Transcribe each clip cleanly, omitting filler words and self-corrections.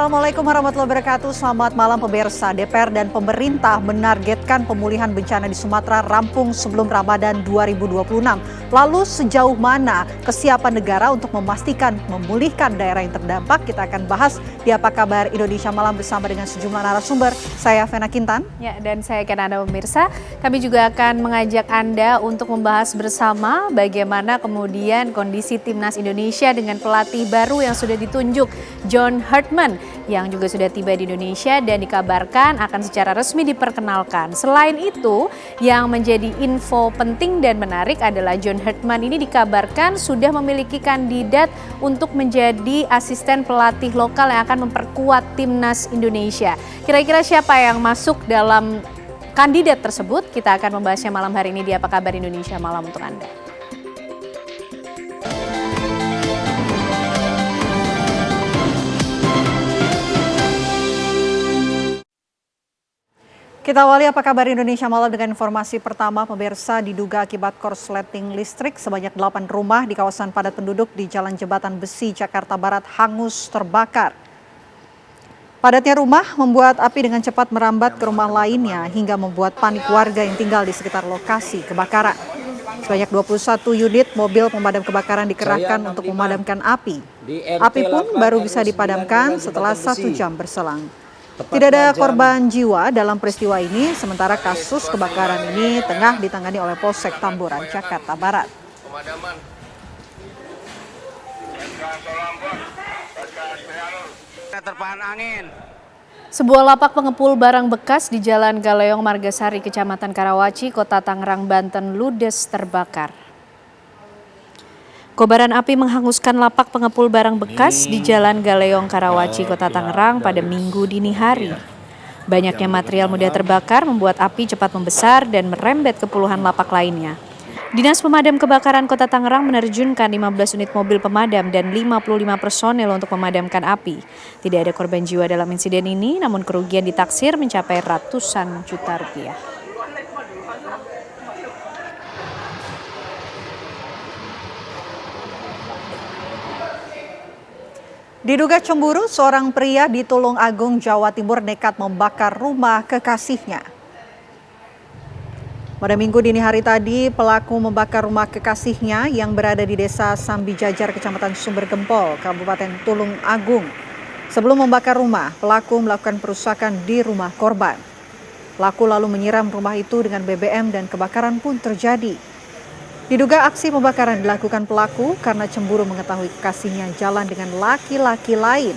Assalamualaikum warahmatullahi wabarakatuh. Selamat malam pemirsa. DPR dan pemerintah menargetkan pemulihan bencana di Sumatera rampung sebelum Ramadan 2026. Lalu sejauh mana kesiapan negara untuk memastikan memulihkan daerah yang terdampak? Kita akan bahas di Apa Kabar Indonesia Malam bersama dengan sejumlah narasumber. Saya Vena Kintan. Ya, dan saya Anda pemirsa. Kami juga akan mengajak Anda untuk membahas bersama bagaimana kemudian kondisi timnas Indonesia dengan pelatih baru yang sudah ditunjuk, John Hartman, yang juga sudah tiba di Indonesia dan dikabarkan akan secara resmi diperkenalkan. Selain itu, yang menjadi info penting dan menarik adalah John Hartman ini dikabarkan sudah memiliki kandidat untuk menjadi asisten pelatih lokal yang akan memperkuat timnas Indonesia. Kira-kira siapa yang masuk dalam kandidat tersebut? Kita akan membahasnya malam hari ini di Apa Kabar Indonesia Malam untuk Anda. Kita awali Apa Kabar Indonesia Malam dengan informasi pertama. Pemirsa, diduga akibat korsleting listrik sebanyak 8 rumah di kawasan padat penduduk di Jalan Jembatan Besi, Jakarta Barat hangus terbakar. Padatnya rumah membuat api dengan cepat merambat ke rumah lainnya hingga membuat panik warga yang tinggal di sekitar lokasi kebakaran. Sebanyak 21 unit mobil pemadam kebakaran dikerahkan untuk memadamkan api. Api pun baru bisa dipadamkan setelah 1 jam berselang. Tidak ada korban jiwa dalam peristiwa ini, sementara kasus kebakaran ini tengah ditangani oleh Polsek Tamboran, Jakarta Barat. Terpahan angin. Sebuah lapak pengepul barang bekas di Jalan Galeong Margasari, Kecamatan Karawaci, Kota Tangerang, Banten ludes terbakar. Kobaran api menghanguskan lapak pengepul barang bekas di Jalan Galeong Karawaci, Kota Tangerang pada Minggu dini hari. Banyaknya material mudah terbakar membuat api cepat membesar dan merembet ke puluhan lapak lainnya. Dinas Pemadam Kebakaran Kota Tangerang menerjunkan 15 unit mobil pemadam dan 55 personel untuk memadamkan api. Tidak ada korban jiwa dalam insiden ini, namun kerugian ditaksir mencapai ratusan juta rupiah. Diduga cemburu, seorang pria di Tulungagung, Jawa Timur nekat membakar rumah kekasihnya. Pada Minggu dini hari tadi, pelaku membakar rumah kekasihnya yang berada di Desa Sambijajar, Kecamatan Sumber Gempol, Kabupaten Tulungagung. Sebelum membakar rumah, pelaku melakukan perusakan di rumah korban. Pelaku lalu menyiram rumah itu dengan BBM dan kebakaran pun terjadi. Diduga aksi pembakaran dilakukan pelaku karena cemburu mengetahui kekasihnya jalan dengan laki-laki lain.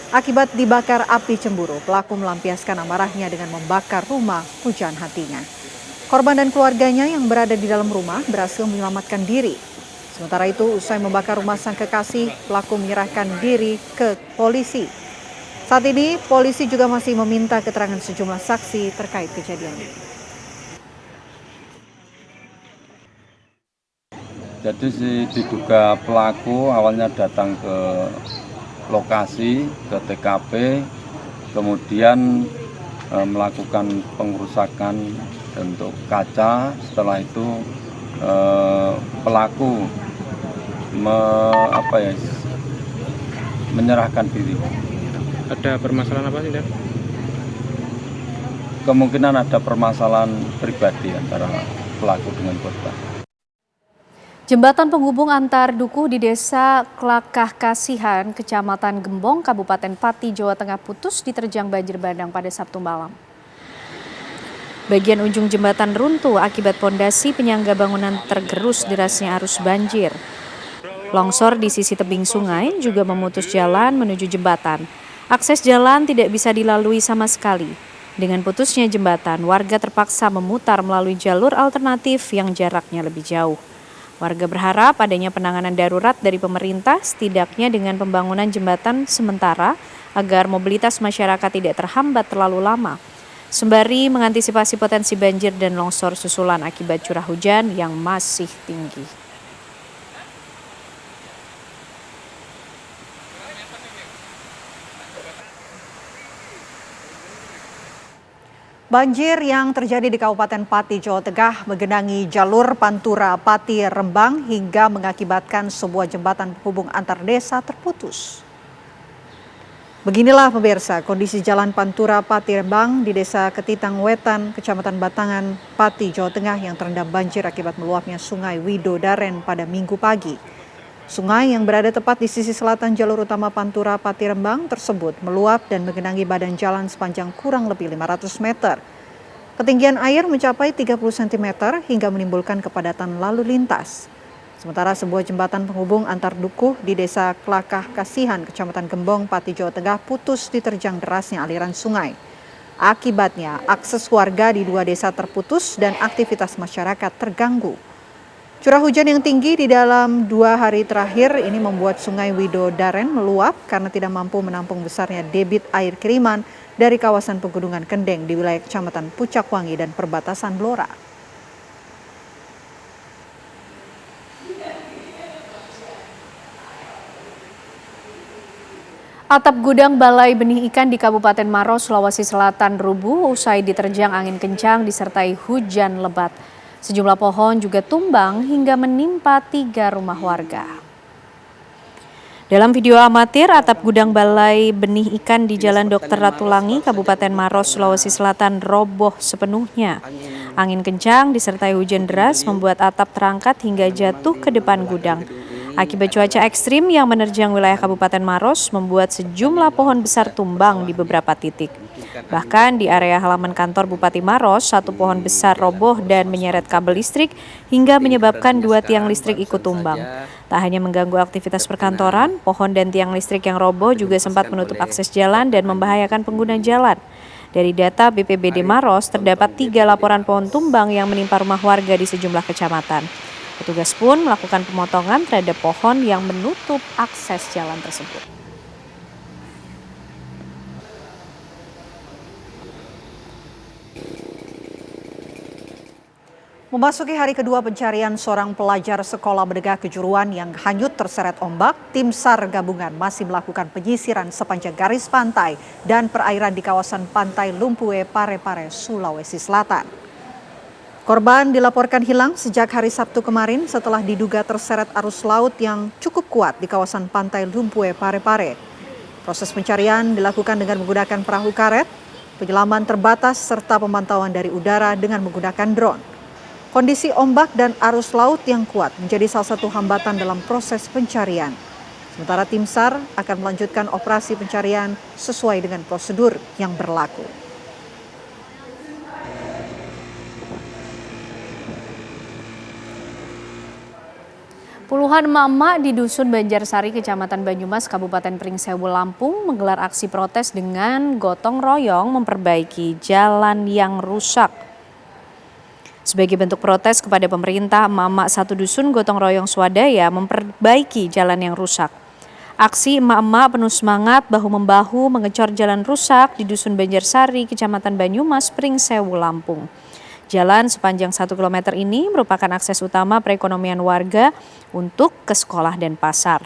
Akibat dibakar api cemburu, pelaku melampiaskan amarahnya dengan membakar rumah pujaan hatinya. Korban dan keluarganya yang berada di dalam rumah berhasil menyelamatkan diri. Sementara itu, usai membakar rumah sang kekasih, pelaku menyerahkan diri ke polisi. Saat ini, polisi juga masih meminta keterangan sejumlah saksi terkait kejadian ini. Jadi diduga pelaku awalnya datang ke lokasi, ke TKP, kemudian melakukan pengerusakan bentuk kaca. Setelah itu pelaku menyerahkan diri. Ada permasalahan apa sih, Dan? Kemungkinan ada permasalahan pribadi antara pelaku dengan korban. Jembatan penghubung antar dukuh di Desa Klakah Kasihan, Kecamatan Gembong, Kabupaten Pati, Jawa Tengah putus diterjang banjir bandang pada Sabtu malam. Bagian ujung jembatan runtuh akibat pondasi penyangga bangunan tergerus derasnya arus banjir. Longsor di sisi tebing sungai juga memutus jalan menuju jembatan. Akses jalan tidak bisa dilalui sama sekali. Dengan putusnya jembatan, warga terpaksa memutar melalui jalur alternatif yang jaraknya lebih jauh. Warga berharap adanya penanganan darurat dari pemerintah, setidaknya dengan pembangunan jembatan sementara agar mobilitas masyarakat tidak terhambat terlalu lama, sembari mengantisipasi potensi banjir dan longsor susulan akibat curah hujan yang masih tinggi. Banjir yang terjadi di Kabupaten Pati, Jawa Tengah menggenangi jalur Pantura Pati Rembang hingga mengakibatkan sebuah jembatan penghubung antar desa terputus. Beginilah pemirsa kondisi Jalan Pantura Pati Rembang di Desa Ketitang Wetan, Kecamatan Batangan, Pati, Jawa Tengah yang terendam banjir akibat meluapnya Sungai Widodaren pada Minggu pagi. Sungai yang berada tepat di sisi selatan jalur utama Pantura Pati Rembang tersebut meluap dan menggenangi badan jalan sepanjang kurang lebih 500 meter. Ketinggian air mencapai 30 cm hingga menimbulkan kepadatan lalu lintas. Sementara sebuah jembatan penghubung antar dukuh di Desa Klakah Kasihan, Kecamatan Gembong, Pati, Jawa Tengah putus diterjang derasnya aliran sungai. Akibatnya, akses warga di dua desa terputus dan aktivitas masyarakat terganggu. Curah hujan yang tinggi di dalam 2 hari terakhir ini membuat Sungai Widodaren meluap karena tidak mampu menampung besarnya debit air kiriman dari kawasan pegunungan Kendeng di wilayah Kecamatan Pucakwangi dan perbatasan Blora. Atap gudang Balai Benih Ikan di Kabupaten Maros, Sulawesi Selatan rubuh usai diterjang angin kencang disertai hujan lebat. Sejumlah pohon juga tumbang hingga menimpa 3 rumah warga. Dalam video amatir, atap gudang Balai Benih Ikan di Jalan Dr. Ratulangi, Kabupaten Maros, Sulawesi Selatan roboh sepenuhnya. Angin kencang disertai hujan deras membuat atap terangkat hingga jatuh ke depan gudang. Akibat cuaca ekstrim yang menerjang wilayah Kabupaten Maros membuat sejumlah pohon besar tumbang di beberapa titik. Bahkan di area halaman kantor Bupati Maros, 1 pohon besar roboh dan menyeret kabel listrik hingga menyebabkan 2 tiang listrik ikut tumbang. Tak hanya mengganggu aktivitas perkantoran, pohon dan tiang listrik yang roboh juga sempat menutup akses jalan dan membahayakan pengguna jalan. Dari data BPBD Maros, terdapat 3 laporan pohon tumbang yang menimpa rumah warga di sejumlah kecamatan. Petugas pun melakukan pemotongan terhadap pohon yang menutup akses jalan tersebut. Memasuki hari kedua pencarian seorang pelajar sekolah menengah kejuruan yang hanyut terseret ombak, tim SAR gabungan masih melakukan penyisiran sepanjang garis pantai dan perairan di kawasan Pantai Lumpue, Parepare, Sulawesi Selatan. Korban dilaporkan hilang sejak hari Sabtu kemarin setelah diduga terseret arus laut yang cukup kuat di kawasan Pantai Lumpue, Parepare. Proses pencarian dilakukan dengan menggunakan perahu karet, penyelaman terbatas serta pemantauan dari udara dengan menggunakan drone. Kondisi ombak dan arus laut yang kuat menjadi salah satu hambatan dalam proses pencarian. Sementara tim SAR akan melanjutkan operasi pencarian sesuai dengan prosedur yang berlaku. Puluhan emak-emak di Dusun Banjarsari, Kecamatan Banyumas, Kabupaten Pringsewu, Lampung menggelar aksi protes dengan gotong royong memperbaiki jalan yang rusak. Sebagai bentuk protes kepada pemerintah, emak-emak satu dusun gotong royong swadaya memperbaiki jalan yang rusak. Aksi emak-emak penuh semangat bahu-membahu mengecor jalan rusak di Dusun Banjarsari, Kecamatan Banyumas, Pringsewu, Lampung. Jalan sepanjang 1 km ini merupakan akses utama perekonomian warga untuk ke sekolah dan pasar.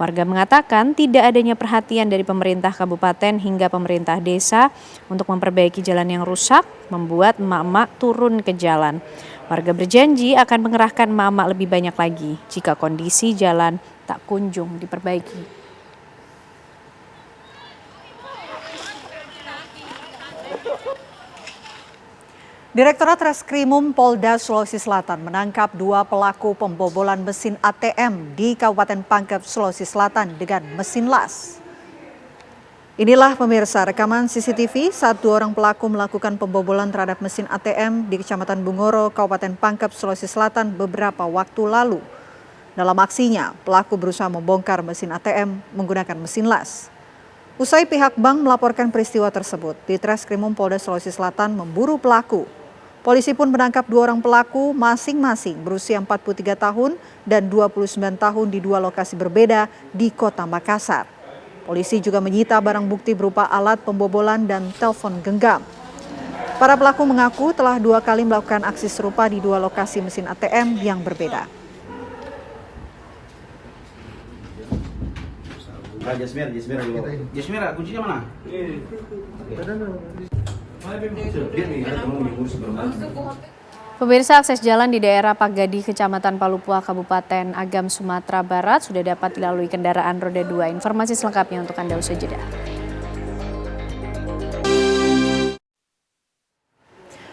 Warga mengatakan tidak adanya perhatian dari pemerintah kabupaten hingga pemerintah desa untuk memperbaiki jalan yang rusak, membuat emak-emak turun ke jalan. Warga berjanji akan mengerahkan emak-emak lebih banyak lagi jika kondisi jalan tak kunjung diperbaiki. Direktorat Reskrimum Polda Sulawesi Selatan menangkap 2 pelaku pembobolan mesin ATM di Kabupaten Pangkep, Sulawesi Selatan dengan mesin las. Inilah pemirsa rekaman CCTV saat 2 orang pelaku melakukan pembobolan terhadap mesin ATM di Kecamatan Bungoro, Kabupaten Pangkep, Sulawesi Selatan beberapa waktu lalu. Dalam aksinya, pelaku berusaha membongkar mesin ATM menggunakan mesin las. Usai pihak bank melaporkan peristiwa tersebut, di Reskrimum Polda Sulawesi Selatan memburu pelaku. Polisi pun menangkap 2 orang pelaku masing-masing berusia 43 tahun dan 29 tahun di 2 lokasi berbeda di Kota Makassar. Polisi juga menyita barang bukti berupa alat pembobolan dan telepon genggam. Para pelaku mengaku telah 2 kali melakukan aksi serupa di 2 lokasi mesin ATM yang berbeda. Jasmira, kuncinya mana? Pemirsa, akses jalan di daerah Pagadi, Kecamatan Palupua, Kabupaten Agam, Sumatera Barat sudah dapat dilalui kendaraan roda 2. Informasi selengkapnya untuk Anda usai jeda.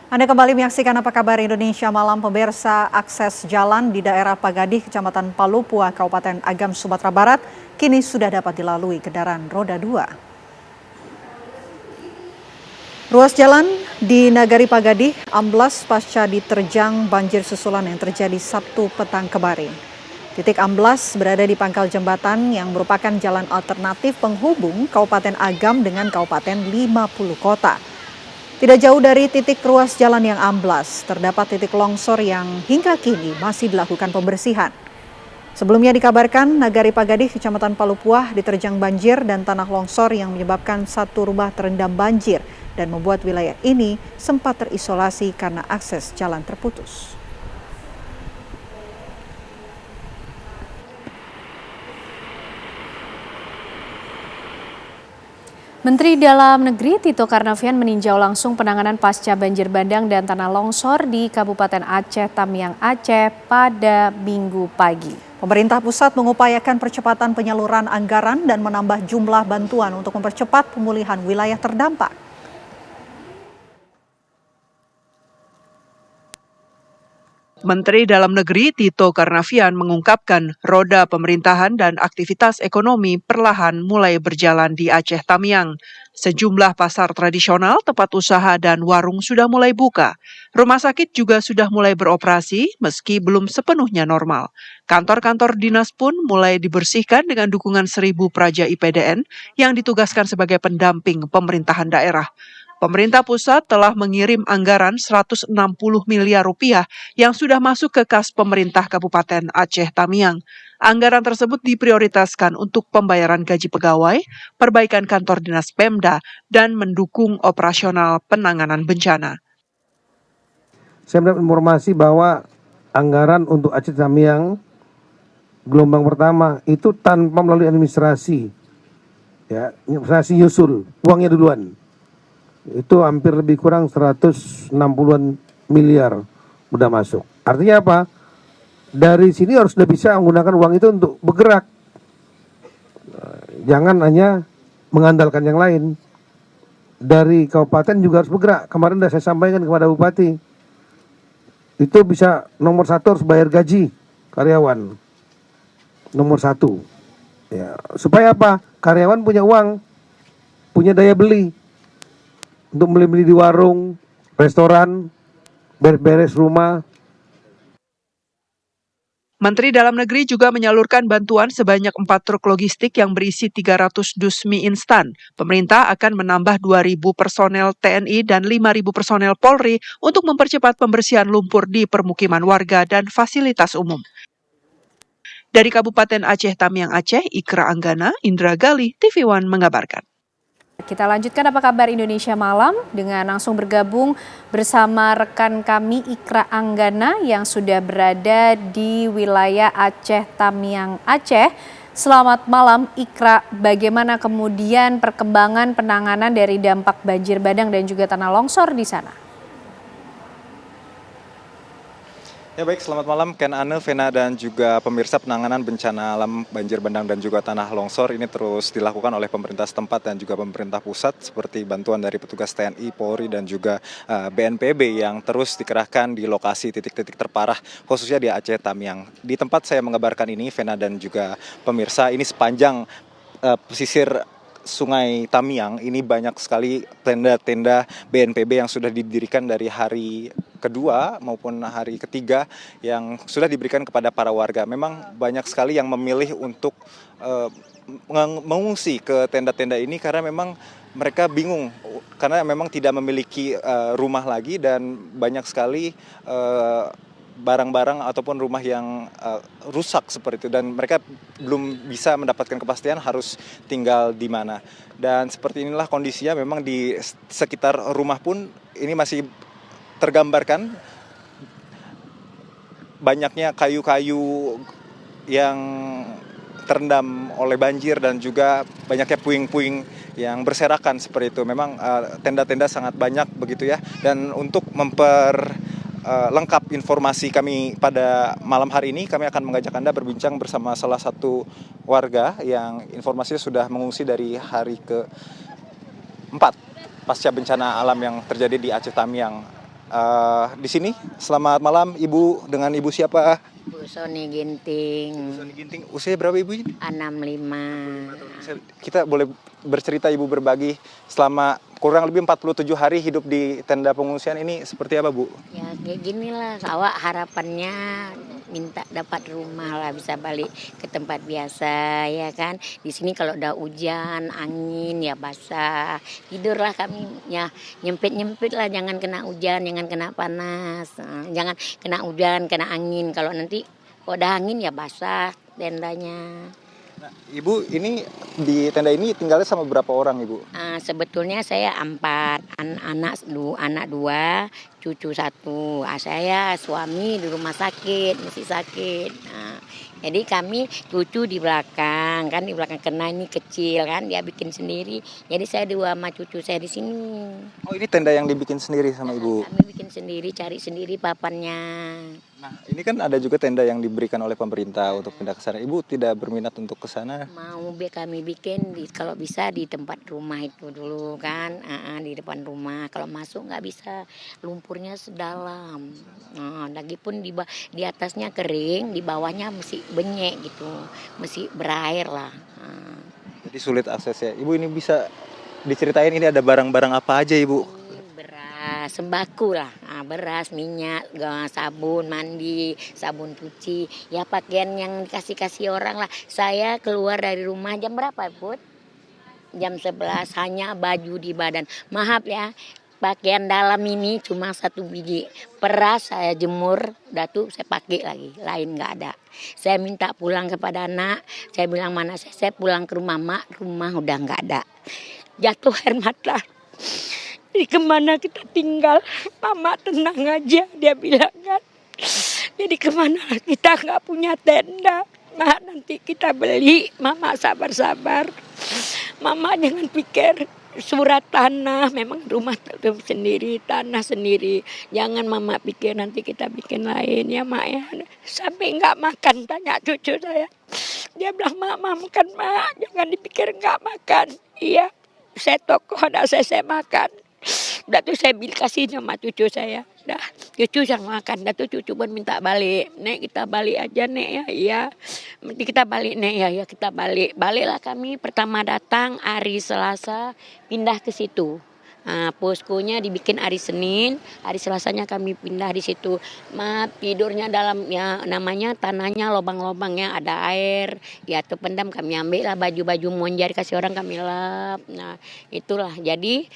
Anda kembali menyaksikan Apa Kabar Indonesia Malam. Pemirsa, akses jalan di daerah Pagadih, Kecamatan Palupua, Kabupaten Agam, Sumatera Barat, kini sudah dapat dilalui kendaraan roda 2. Ruas jalan di Nagari Pagadih amblas pasca diterjang banjir susulan yang terjadi Sabtu petang kemarin. Titik amblas berada di pangkal jembatan yang merupakan jalan alternatif penghubung Kabupaten Agam dengan Kabupaten 50 kota. Tidak jauh dari titik ruas jalan yang amblas, terdapat titik longsor yang hingga kini masih dilakukan pembersihan. Sebelumnya dikabarkan Nagari Pagadih, Kecamatan Palupua diterjang banjir dan tanah longsor yang menyebabkan satu rumah terendam banjir dan membuat wilayah ini sempat terisolasi karena akses jalan terputus. Menteri Dalam Negeri Tito Karnavian meninjau langsung penanganan pasca banjir bandang dan tanah longsor di Kabupaten Aceh Tamiang, Aceh pada Minggu pagi. Pemerintah pusat mengupayakan percepatan penyaluran anggaran dan menambah jumlah bantuan untuk mempercepat pemulihan wilayah terdampak. Menteri Dalam Negeri Tito Karnavian mengungkapkan roda pemerintahan dan aktivitas ekonomi perlahan mulai berjalan di Aceh Tamiang. Sejumlah pasar tradisional, tempat usaha dan warung sudah mulai buka. Rumah sakit juga sudah mulai beroperasi meski belum sepenuhnya normal. Kantor-kantor dinas pun mulai dibersihkan dengan dukungan 1.000 praja IPDN yang ditugaskan sebagai pendamping pemerintahan daerah. Pemerintah pusat telah mengirim anggaran 160 miliar rupiah yang sudah masuk ke kas pemerintah Kabupaten Aceh Tamiang. Anggaran tersebut diprioritaskan untuk pembayaran gaji pegawai, perbaikan kantor dinas Pemda, dan mendukung operasional penanganan bencana. Saya mendapat informasi bahwa anggaran untuk Aceh Tamiang gelombang pertama itu tanpa melalui administrasi, ya, administrasi nyusul, uangnya duluan. Itu hampir lebih kurang 160-an miliar udah masuk. Artinya apa? Dari sini harus sudah bisa menggunakan uang itu untuk bergerak. Jangan hanya mengandalkan yang lain. Dari kabupaten juga harus bergerak. Kemarin sudah saya sampaikan kepada Bupati. Itu bisa nomor 1 harus bayar gaji karyawan. Nomor 1. Ya, supaya apa? Karyawan punya uang, punya daya beli. Untuk beli-beli di warung, restoran, beres-beres rumah. Menteri Dalam Negeri juga menyalurkan bantuan sebanyak 4 truk logistik yang berisi 300 dus mie instan. Pemerintah akan menambah 2.000 personel TNI dan 5.000 personel Polri untuk mempercepat pembersihan lumpur di permukiman warga dan fasilitas umum. Dari Kabupaten Aceh Tamiang, Aceh, Ikra Anggana, Indra Gali, TV One mengabarkan. Kita lanjutkan Apa Kabar Indonesia Malam dengan langsung bergabung bersama rekan kami Ikra Anggana yang sudah berada di wilayah Aceh Tamiang, Aceh. Selamat malam Ikra, bagaimana kemudian perkembangan penanganan dari dampak banjir bandang dan juga tanah longsor di sana? Ya baik, selamat malam Ken Ane, Vena dan juga pemirsa. Penanganan bencana alam banjir bandang dan juga tanah longsor ini terus dilakukan oleh pemerintah setempat dan juga pemerintah pusat seperti bantuan dari petugas TNI, Polri dan juga BNPB yang terus dikerahkan di lokasi titik-titik terparah khususnya di Aceh Tamiang. Di tempat saya mengabarkan ini, Vena dan juga pemirsa, ini sepanjang pesisir Sungai Tamiang ini banyak sekali tenda-tenda BNPB yang sudah didirikan dari hari kedua maupun hari ketiga yang sudah diberikan kepada para warga. Memang banyak sekali yang memilih untuk mengungsi ke tenda-tenda ini karena memang mereka bingung karena memang tidak memiliki rumah lagi dan banyak sekali barang-barang ataupun rumah yang rusak seperti itu dan mereka belum bisa mendapatkan kepastian harus tinggal di mana. Dan seperti inilah kondisinya, memang di sekitar rumah pun ini masih tergambarkan banyaknya kayu-kayu yang terendam oleh banjir dan juga banyaknya puing-puing yang berserakan seperti itu. Memang tenda-tenda sangat banyak begitu ya. Dan untuk lengkap informasi kami pada malam hari ini, kami akan mengajak Anda berbincang bersama salah satu warga yang informasinya sudah mengungsi dari hari ke-4 pasca bencana alam yang terjadi di Aceh Tamiang. di sini. Selamat malam Ibu, dengan Ibu siapa? Bu Soni Ginting, Soni Ginting. Usia berapa Ibu ini? 65. Kita boleh bercerita Ibu berbagi selama kurang lebih 47 hari hidup di tenda pengungsian ini seperti apa Bu? Ya kayak gini lah, awak harapannya minta dapat rumah lah, bisa balik ke tempat biasa ya kan. Di sini kalau udah hujan, angin ya basah. Tidurlah kami ya nyempit-nyempit lah, jangan kena hujan, jangan kena panas. Jangan kena hujan, kena angin. Kalau nanti udah angin ya basah tendanya. Nah, Ibu ini di tenda ini tinggalnya sama berapa orang Ibu? Sebetulnya saya 4, anak 2, cucu 1. Saya suami di rumah sakit, masih sakit. Jadi kami cucu di belakang karena ini kecil kan, dia bikin sendiri. Jadi saya 2 sama cucu saya di sini. Oh, ini tenda yang dibikin sendiri sama Ibu? Kami bikin sendiri, cari sendiri papannya. Nah, ini kan ada juga tenda yang diberikan oleh pemerintah untuk pindah ke sana. Ibu tidak berminat untuk ke sana? Mau kami bikin kalau bisa di tempat rumah itu dulu kan, di depan rumah. Kalau masuk nggak bisa, lumpurnya sedalam. Lagipun di atasnya kering, di bawahnya mesti benyek gitu, mesti berair lah. Jadi sulit aksesnya. Ibu ini bisa diceritain ini ada barang-barang apa aja Ibu? Beras, sembako lah, beras, minyak, sabun mandi, sabun cuci, ya pakaian yang dikasih orang lah. Saya keluar dari rumah jam berapa Put? Jam 11, hanya baju di badan. Maaf ya, pakaian dalam ini cuma 1 biji. Peras saya jemur, tuh saya pakai lagi, lain nggak ada. Saya minta pulang kepada anak, saya bilang mana saya pulang ke rumah mak, rumah udah nggak ada. Jatuh air mata. Di kemana kita tinggal, mama tenang aja, dia bilang kan. Jadi kemana kita nggak punya tenda, mak nanti kita beli, mama sabar-sabar. Mama jangan pikir surat tanah, memang rumah sendiri, tanah sendiri. Jangan mama pikir nanti kita bikin lain ya mak ya. Sampai nggak makan, tanya cucu saya. Dia bilang mak makan mak, jangan dipikir nggak makan. Iya, saya toko ada saya makan. Udah tuh saya kasih sama cucu saya. Dah, cucu yang makan. Dah tuh cucu pun minta balik. Nek kita balik aja nek ya. Iya. Nanti kita balik nek ya. Ya kita balik. Baliklah kami pertama datang hari Selasa pindah ke situ. Poskonya dibikin hari Senin, hari Selasanya kami pindah di situ. Tidurnya dalam ya namanya tanahnya lobang-lobangnya ada air, ya terpendam kami ambil lah baju-baju monjar kasih orang kami lap. Nah, itulah. Jadi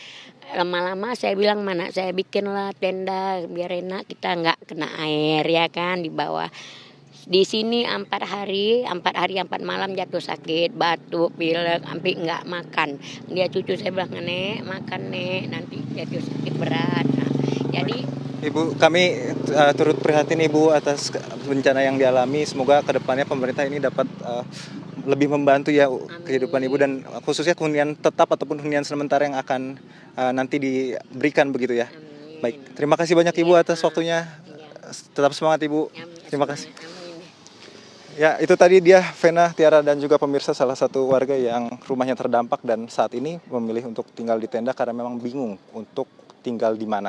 lama-lama saya bilang mana saya bikinlah tenda biar enak kita nggak kena air ya kan di bawah. Di sini 4 hari 4 malam jatuh sakit, batuk, pilek, sampai nggak makan. Dia cucu saya bilang nek makan nek nanti jatuh sakit berat. Nah, jadi Ibu, kami turut prihatin Ibu atas bencana yang dialami. Semoga kedepannya pemerintah ini dapat lebih membantu ya kehidupan Ibu dan khususnya hunian tetap ataupun hunian sementara yang akan nanti diberikan begitu ya. Amin. Baik, terima kasih banyak Ibu atas waktunya. Tetap semangat Ibu. Terima kasih. Ya, itu tadi dia Vena, Tiara dan juga pemirsa salah satu warga yang rumahnya terdampak dan saat ini memilih untuk tinggal di tenda karena memang bingung untuk tinggal di mana.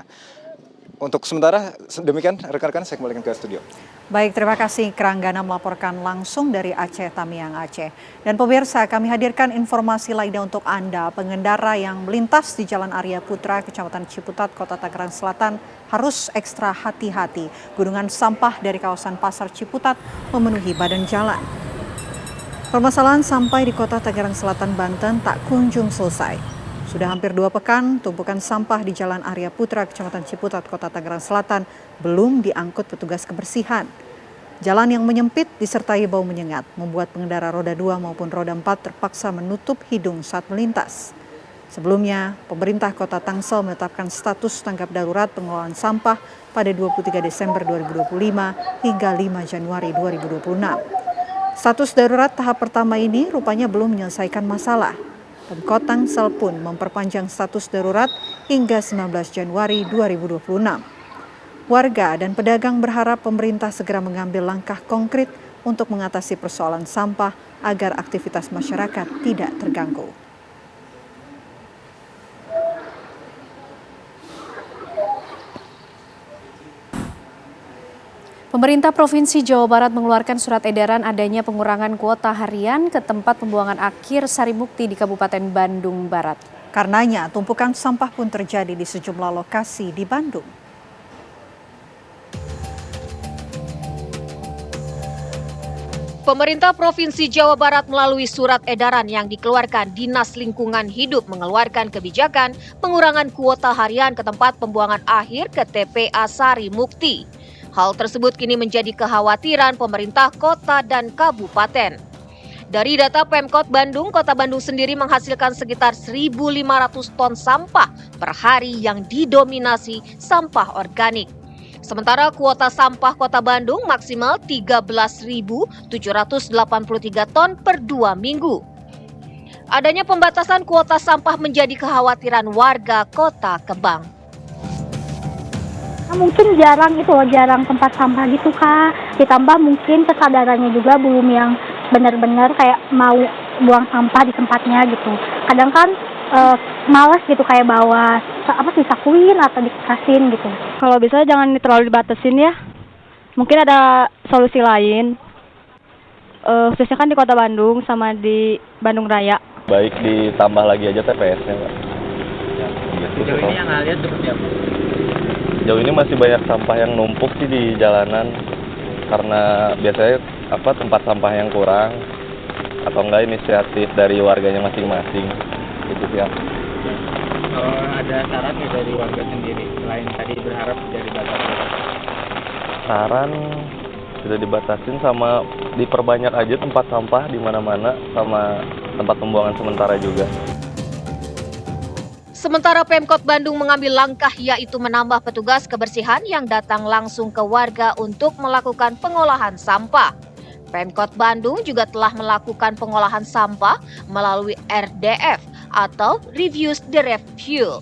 Untuk sementara demikian rekan-rekan saya kembalikan ke studio. Baik, terima kasih Keranggana melaporkan langsung dari Aceh, Tamiang, Aceh. Dan pemirsa, kami hadirkan informasi lainnya untuk Anda. Pengendara yang melintas di Jalan Arya Putra, Kecamatan Ciputat, Kota Tangerang Selatan harus ekstra hati-hati. Gunungan sampah dari kawasan Pasar Ciputat memenuhi badan jalan. Permasalahan sampai di Kota Tangerang Selatan, Banten tak kunjung selesai. Sudah hampir 2 pekan, tumpukan sampah di Jalan Arya Putra, Kecamatan Ciputat, Kota Tangerang Selatan belum diangkut petugas kebersihan. Jalan yang menyempit disertai bau menyengat, membuat pengendara roda 2 maupun roda 4 terpaksa menutup hidung saat melintas. Sebelumnya, pemerintah Kota Tangsel menetapkan status tanggap darurat pengelolaan sampah pada 23 Desember 2025 hingga 5 Januari 2026. Status darurat tahap pertama ini rupanya belum menyelesaikan masalah. Pemkot Tangsel pun memperpanjang status darurat hingga 19 Januari 2026. Warga dan pedagang berharap pemerintah segera mengambil langkah konkret untuk mengatasi persoalan sampah agar aktivitas masyarakat tidak terganggu. Pemerintah Provinsi Jawa Barat mengeluarkan surat edaran adanya pengurangan kuota harian ke tempat pembuangan akhir Sarimukti di Kabupaten Bandung Barat. Karenanya, tumpukan sampah pun terjadi di sejumlah lokasi di Bandung. Pemerintah Provinsi Jawa Barat melalui surat edaran yang dikeluarkan Dinas Lingkungan Hidup mengeluarkan kebijakan pengurangan kuota harian ke tempat pembuangan akhir ke TPA Sarimukti. Hal tersebut kini menjadi kekhawatiran pemerintah kota dan kabupaten. Dari data Pemkot Bandung, Kota Bandung sendiri menghasilkan sekitar 1.500 ton sampah per hari yang didominasi sampah organik. Sementara kuota sampah Kota Bandung maksimal 13.783 ton per 2 minggu. Adanya pembatasan kuota sampah menjadi kekhawatiran warga Kota Kebang. Mungkin jarang tempat sampah gitu Kak. Ditambah mungkin kesadarannya juga belum yang benar-benar kayak mau buang sampah di tempatnya gitu. Kadang kan malas gitu kayak bawa disakuin atau dikasihin gitu. Kalau bisa jangan terlalu dibatasin ya. Mungkin ada solusi lain. Khususnya kan di Kota Bandung sama di Bandung Raya. Baik ditambah lagi aja TPS-nya, Pak. Sejauh ini yang lihat seperti apa? Sejauh ini masih banyak sampah yang numpuk sih di jalanan karena biasanya tempat sampah yang kurang atau enggak inisiatif dari warganya masing-masing gitu sih. Ada saran nih dari warga sendiri selain tadi berharap sudah dibatasi? Saran sudah dibatasin sama diperbanyak aja tempat sampah di mana-mana sama tempat pembuangan sementara juga. Sementara Pemkot Bandung mengambil langkah yaitu menambah petugas kebersihan yang datang langsung ke warga untuk melakukan pengolahan sampah. Pemkot Bandung juga telah melakukan pengolahan sampah melalui RDF atau Reduce Direct Fuel.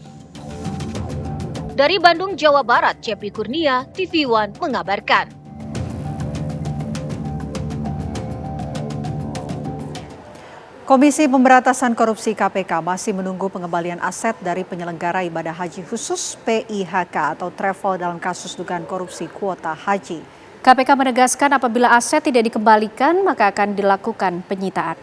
Dari Bandung, Jawa Barat, Cepi Kurnia, TV One mengabarkan. Komisi Pemberantasan Korupsi KPK masih menunggu pengembalian aset dari penyelenggara ibadah haji khusus PIHK atau travel dalam kasus dugaan korupsi kuota haji. KPK menegaskan apabila aset tidak dikembalikan maka akan dilakukan penyitaan.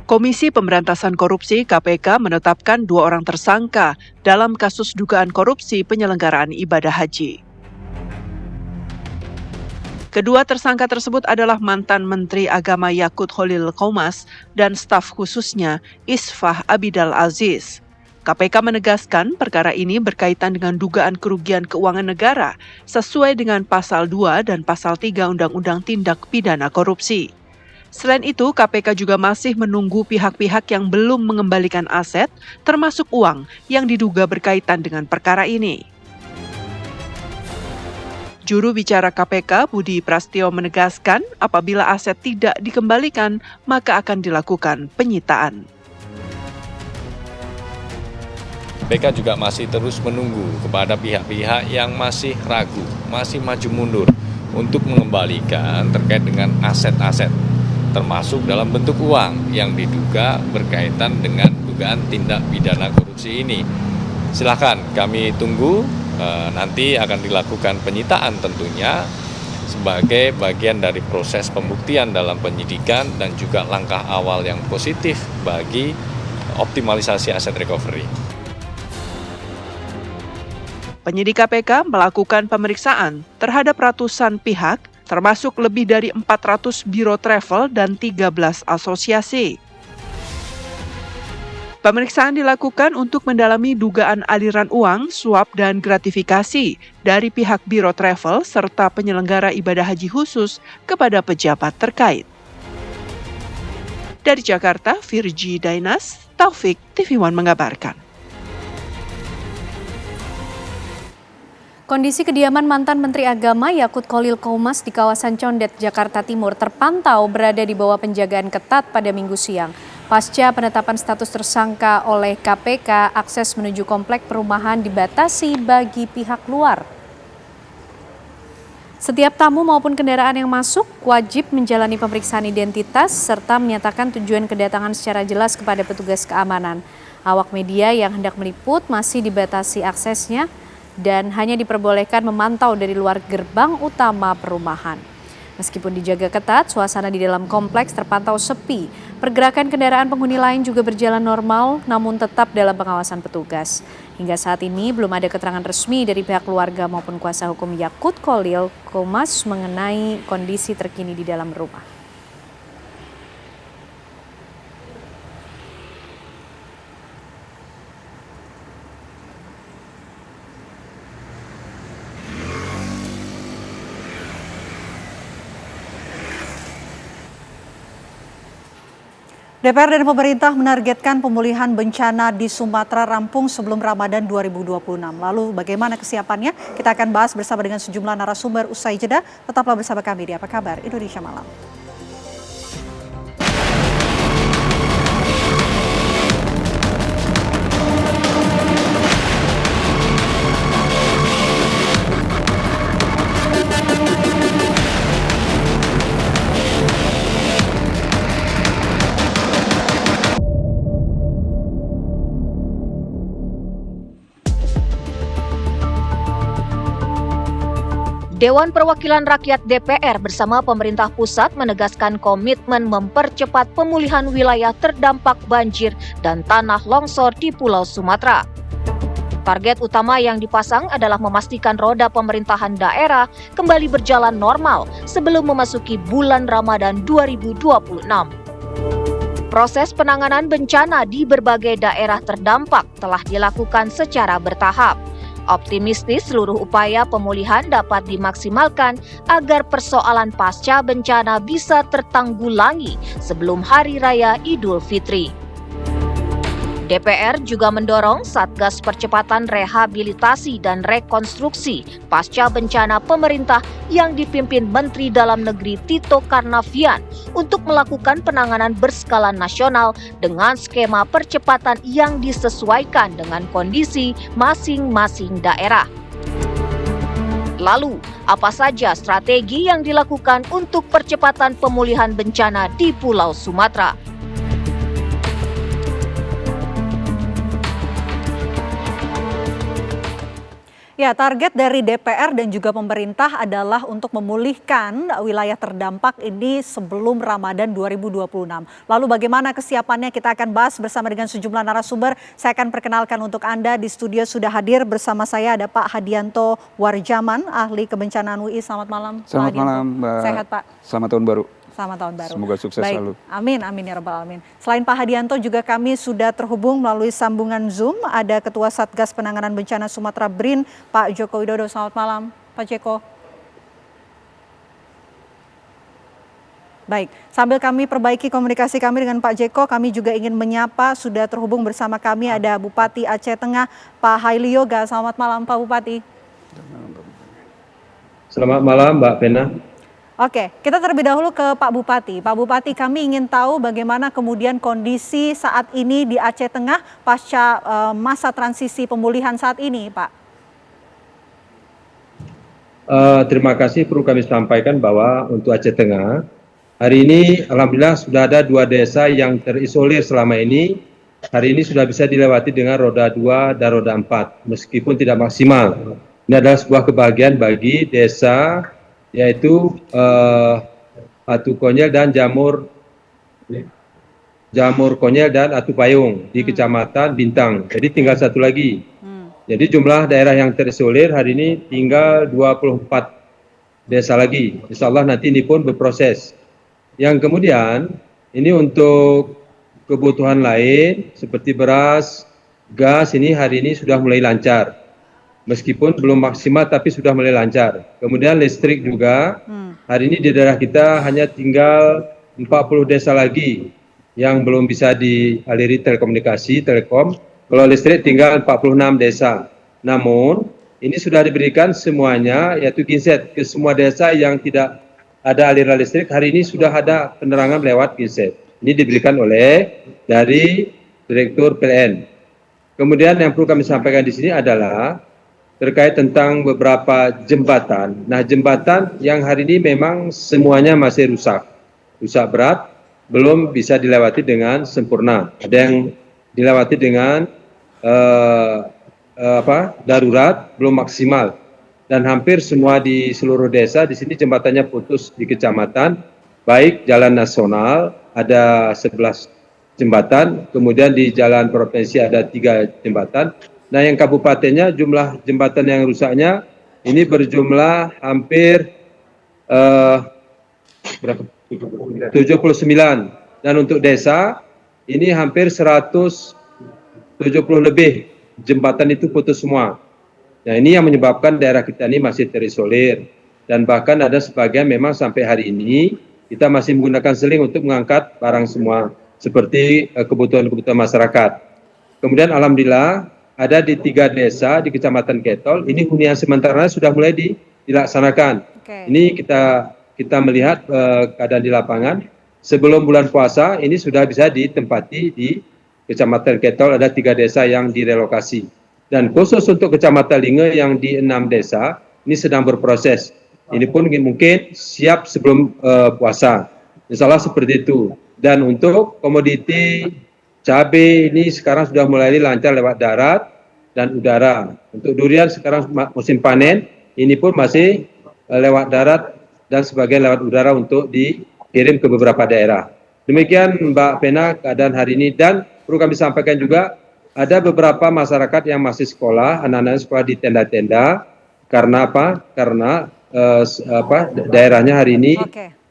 Komisi Pemberantasan Korupsi KPK menetapkan 2 orang tersangka dalam kasus dugaan korupsi penyelenggaraan ibadah haji. Kedua tersangka tersebut adalah mantan Menteri Agama Yakut Khalil Qomas dan staf khususnya Isfah Abidal Aziz. KPK menegaskan perkara ini berkaitan dengan dugaan kerugian keuangan negara sesuai dengan Pasal 2 dan Pasal 3 Undang-Undang Tindak Pidana Korupsi. Selain itu, KPK juga masih menunggu pihak-pihak yang belum mengembalikan aset, termasuk uang yang diduga berkaitan dengan perkara ini. Juru bicara KPK Budi Prastio menegaskan apabila aset tidak dikembalikan, maka akan dilakukan penyitaan. KPK juga masih terus menunggu kepada pihak-pihak yang masih ragu, masih maju mundur untuk mengembalikan terkait dengan aset-aset, termasuk dalam bentuk uang yang diduga berkaitan dengan dugaan tindak pidana korupsi ini. Silakan kami tunggu. Nanti akan dilakukan penyitaan tentunya sebagai bagian dari proses pembuktian dalam penyidikan dan juga langkah awal yang positif bagi optimalisasi aset recovery. Penyidik KPK melakukan pemeriksaan terhadap ratusan pihak, termasuk lebih dari 400 biro travel dan 13 asosiasi. Pemeriksaan dilakukan untuk mendalami dugaan aliran uang, suap, dan gratifikasi dari pihak Biro Travel serta penyelenggara ibadah haji khusus kepada pejabat terkait. Dari Jakarta, Virgi Dainas, Taufik, TV One mengabarkan. Kondisi kediaman mantan Menteri Agama Yakut Khalil Qomas di kawasan Condet, Jakarta Timur terpantau berada di bawah penjagaan ketat pada Minggu siang. Pasca penetapan status tersangka oleh KPK, akses menuju komplek perumahan dibatasi bagi pihak luar. Setiap tamu maupun kendaraan yang masuk wajib menjalani pemeriksaan identitas serta menyatakan tujuan kedatangan secara jelas kepada petugas keamanan. Awak media yang hendak meliput masih dibatasi aksesnya dan hanya diperbolehkan memantau dari luar gerbang utama perumahan. Meskipun dijaga ketat, suasana di dalam kompleks terpantau sepi. Pergerakan kendaraan penghuni lain juga berjalan normal, namun tetap dalam pengawasan petugas. Hingga saat ini belum ada keterangan resmi dari pihak keluarga maupun kuasa hukum Yakut Kholil Qomas mengenai kondisi terkini di dalam rumah. DPR dan pemerintah menargetkan pemulihan bencana di Sumatera rampung sebelum Ramadan 2026. Lalu bagaimana kesiapannya? Kita akan bahas bersama dengan sejumlah narasumber usai jeda. Tetaplah bersama kami di Apa Kabar Indonesia Malam. Dewan Perwakilan Rakyat DPR bersama pemerintah pusat menegaskan komitmen mempercepat pemulihan wilayah terdampak banjir dan tanah longsor di Pulau Sumatera. Target utama yang dipasang adalah memastikan roda pemerintahan daerah kembali berjalan normal sebelum memasuki bulan Ramadan 2026. Proses penanganan bencana di berbagai daerah terdampak telah dilakukan secara bertahap. Optimistis seluruh upaya pemulihan dapat dimaksimalkan agar persoalan pasca bencana bisa tertanggulangi sebelum Hari Raya Idul Fitri. DPR juga mendorong Satgas Percepatan Rehabilitasi dan Rekonstruksi pasca bencana pemerintah yang dipimpin Menteri Dalam Negeri Tito Karnavian untuk melakukan penanganan berskala nasional dengan skema percepatan yang disesuaikan dengan kondisi masing-masing daerah. Lalu, apa saja strategi yang dilakukan untuk percepatan pemulihan bencana di Pulau Sumatera? Ya, target dari DPR dan juga pemerintah adalah untuk memulihkan wilayah terdampak ini sebelum Ramadan 2026. Lalu bagaimana kesiapannya kita akan bahas bersama dengan sejumlah narasumber. Saya akan perkenalkan untuk Anda, di studio sudah hadir bersama saya ada Pak Hadianto Warjaman, ahli kebencanaan UI. Selamat malam. Selamat malam, Mbak. Sehat, Pak? Selamat tahun baru. Selamat tahun baru. Semoga sukses selalu. Amin, amin ya rabbal alamin. Selain Pak Hadianto juga kami sudah terhubung melalui sambungan Zoom. Ada Ketua Satgas Penanganan Bencana Sumatera BRIN, Pak Joko Widodo. Selamat malam, Pak Joko. Baik, sambil kami perbaiki komunikasi kami dengan Pak Jeko, kami juga ingin menyapa, sudah terhubung bersama kami ada Bupati Aceh Tengah, Pak Haili Yoga. Selamat malam, Pak Bupati. Selamat malam, Mbak Pena. Oke, kita terlebih dahulu ke Pak Bupati. Pak Bupati, kami ingin tahu bagaimana kemudian kondisi saat ini di Aceh Tengah pasca masa transisi pemulihan saat ini, Pak. Terima kasih, perlu kami sampaikan bahwa untuk Aceh Tengah, hari ini alhamdulillah sudah ada 2 desa yang terisolir selama ini. Hari ini sudah bisa dilewati dengan roda 2 dan roda 4, meskipun tidak maksimal. Ini adalah sebuah kebahagiaan bagi desa, yaitu Atu Konyel dan Jamur Konyel dan Atu Payung di Kecamatan Bintang. Jadi tinggal 1 lagi. Jadi jumlah daerah yang terisolir hari ini tinggal 24 desa lagi. Insya Allah nanti ini pun berproses. Yang kemudian ini untuk kebutuhan lain seperti beras, gas, ini hari ini sudah mulai lancar. Meskipun belum maksimal tapi sudah mulai lancar. Kemudian listrik juga, hari ini di daerah kita hanya tinggal 40 desa lagi yang belum bisa dialiri telekomunikasi, telekom. Kalau listrik tinggal 46 desa. Namun, ini sudah diberikan semuanya, yaitu genset ke semua desa yang tidak ada aliran listrik. Hari ini sudah ada penerangan lewat genset. Ini diberikan oleh dari Direktur PLN. Kemudian yang perlu kami sampaikan di sini adalah terkait tentang beberapa jembatan. Nah, jembatan yang hari ini memang semuanya masih rusak berat, belum bisa dilewati dengan sempurna. Ada yang dilewati dengan darurat, belum maksimal. Dan hampir semua di seluruh desa di sini jembatannya putus di kecamatan, baik jalan nasional ada 11 jembatan, kemudian di jalan provinsi ada 3 jembatan. Nah, yang kabupatennya jumlah jembatan yang rusaknya ini berjumlah hampir 79, dan untuk desa ini hampir 170 lebih jembatan itu putus semua. Nah, ini yang menyebabkan daerah kita ini masih terisolir, dan bahkan ada sebagian memang sampai hari ini kita masih menggunakan seling untuk mengangkat barang semua seperti kebutuhan-kebutuhan masyarakat. Kemudian alhamdulillah ada di 3 desa di Kecamatan Ketol, ini hunian sementara sudah mulai dilaksanakan. Ini kita melihat keadaan di lapangan. Sebelum bulan puasa ini sudah bisa ditempati di Kecamatan Ketol, ada 3 desa yang direlokasi. Dan khusus untuk Kecamatan Linge yang di 6 desa ini sedang berproses. Ini pun mungkin siap sebelum puasa. Insya Allah seperti itu. Dan untuk komoditi cabai ini sekarang sudah mulai lancar lewat darat dan udara. Untuk durian sekarang musim panen, ini pun masih lewat darat dan sebagian lewat udara untuk dikirim ke beberapa daerah. Demikian Mbak Pena keadaan hari ini, dan perlu kami sampaikan juga ada beberapa masyarakat yang masih sekolah, anak-anak sekolah di tenda-tenda. Karena apa? Karena daerahnya hari ini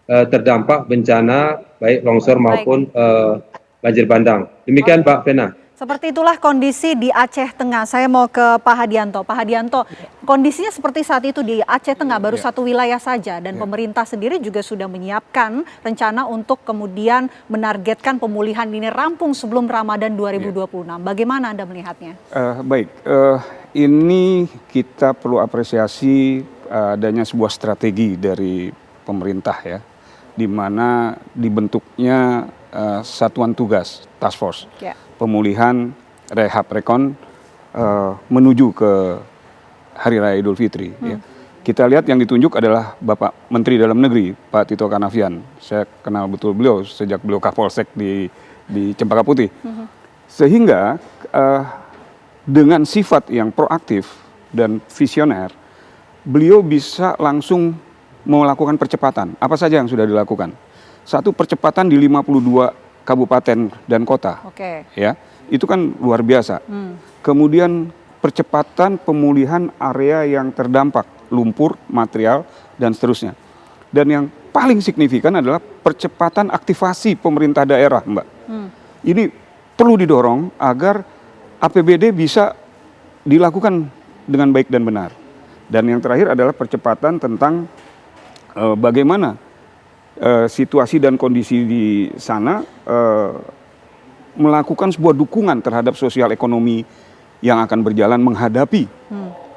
terdampak bencana baik longsor maupun banjir bandang. Demikian Mbak Pena. Seperti itulah kondisi di Aceh Tengah. Saya mau ke Pak Hadianto. Pak Hadianto, kondisinya seperti saat itu di Aceh Tengah, baru satu wilayah saja, dan pemerintah sendiri juga sudah menyiapkan rencana untuk kemudian menargetkan pemulihan ini rampung sebelum Ramadan 2026. Bagaimana Anda melihatnya? Ini kita perlu apresiasi adanya sebuah strategi dari pemerintah ya, di mana dibentuknya satuan tugas task force pemulihan rehab rekon menuju ke Hari Raya Idul Fitri. Ya. Kita lihat yang ditunjuk adalah Bapak Menteri Dalam Negeri Pak Tito Karnavian. Saya kenal betul beliau sejak beliau Kapolsek di Cempaka Putih. Sehingga dengan sifat yang proaktif dan visioner, beliau bisa langsung melakukan percepatan. Apa saja yang sudah dilakukan? Satu, percepatan di 52 kabupaten dan kota. Ya, itu kan luar biasa. Kemudian percepatan pemulihan area yang terdampak lumpur, material, dan seterusnya. Dan yang paling signifikan adalah percepatan aktivasi pemerintah daerah, Mbak. Ini perlu didorong agar APBD bisa dilakukan dengan baik dan benar. Dan yang terakhir adalah percepatan tentang bagaimana situasi dan kondisi di sana melakukan sebuah dukungan terhadap sosial ekonomi yang akan berjalan menghadapi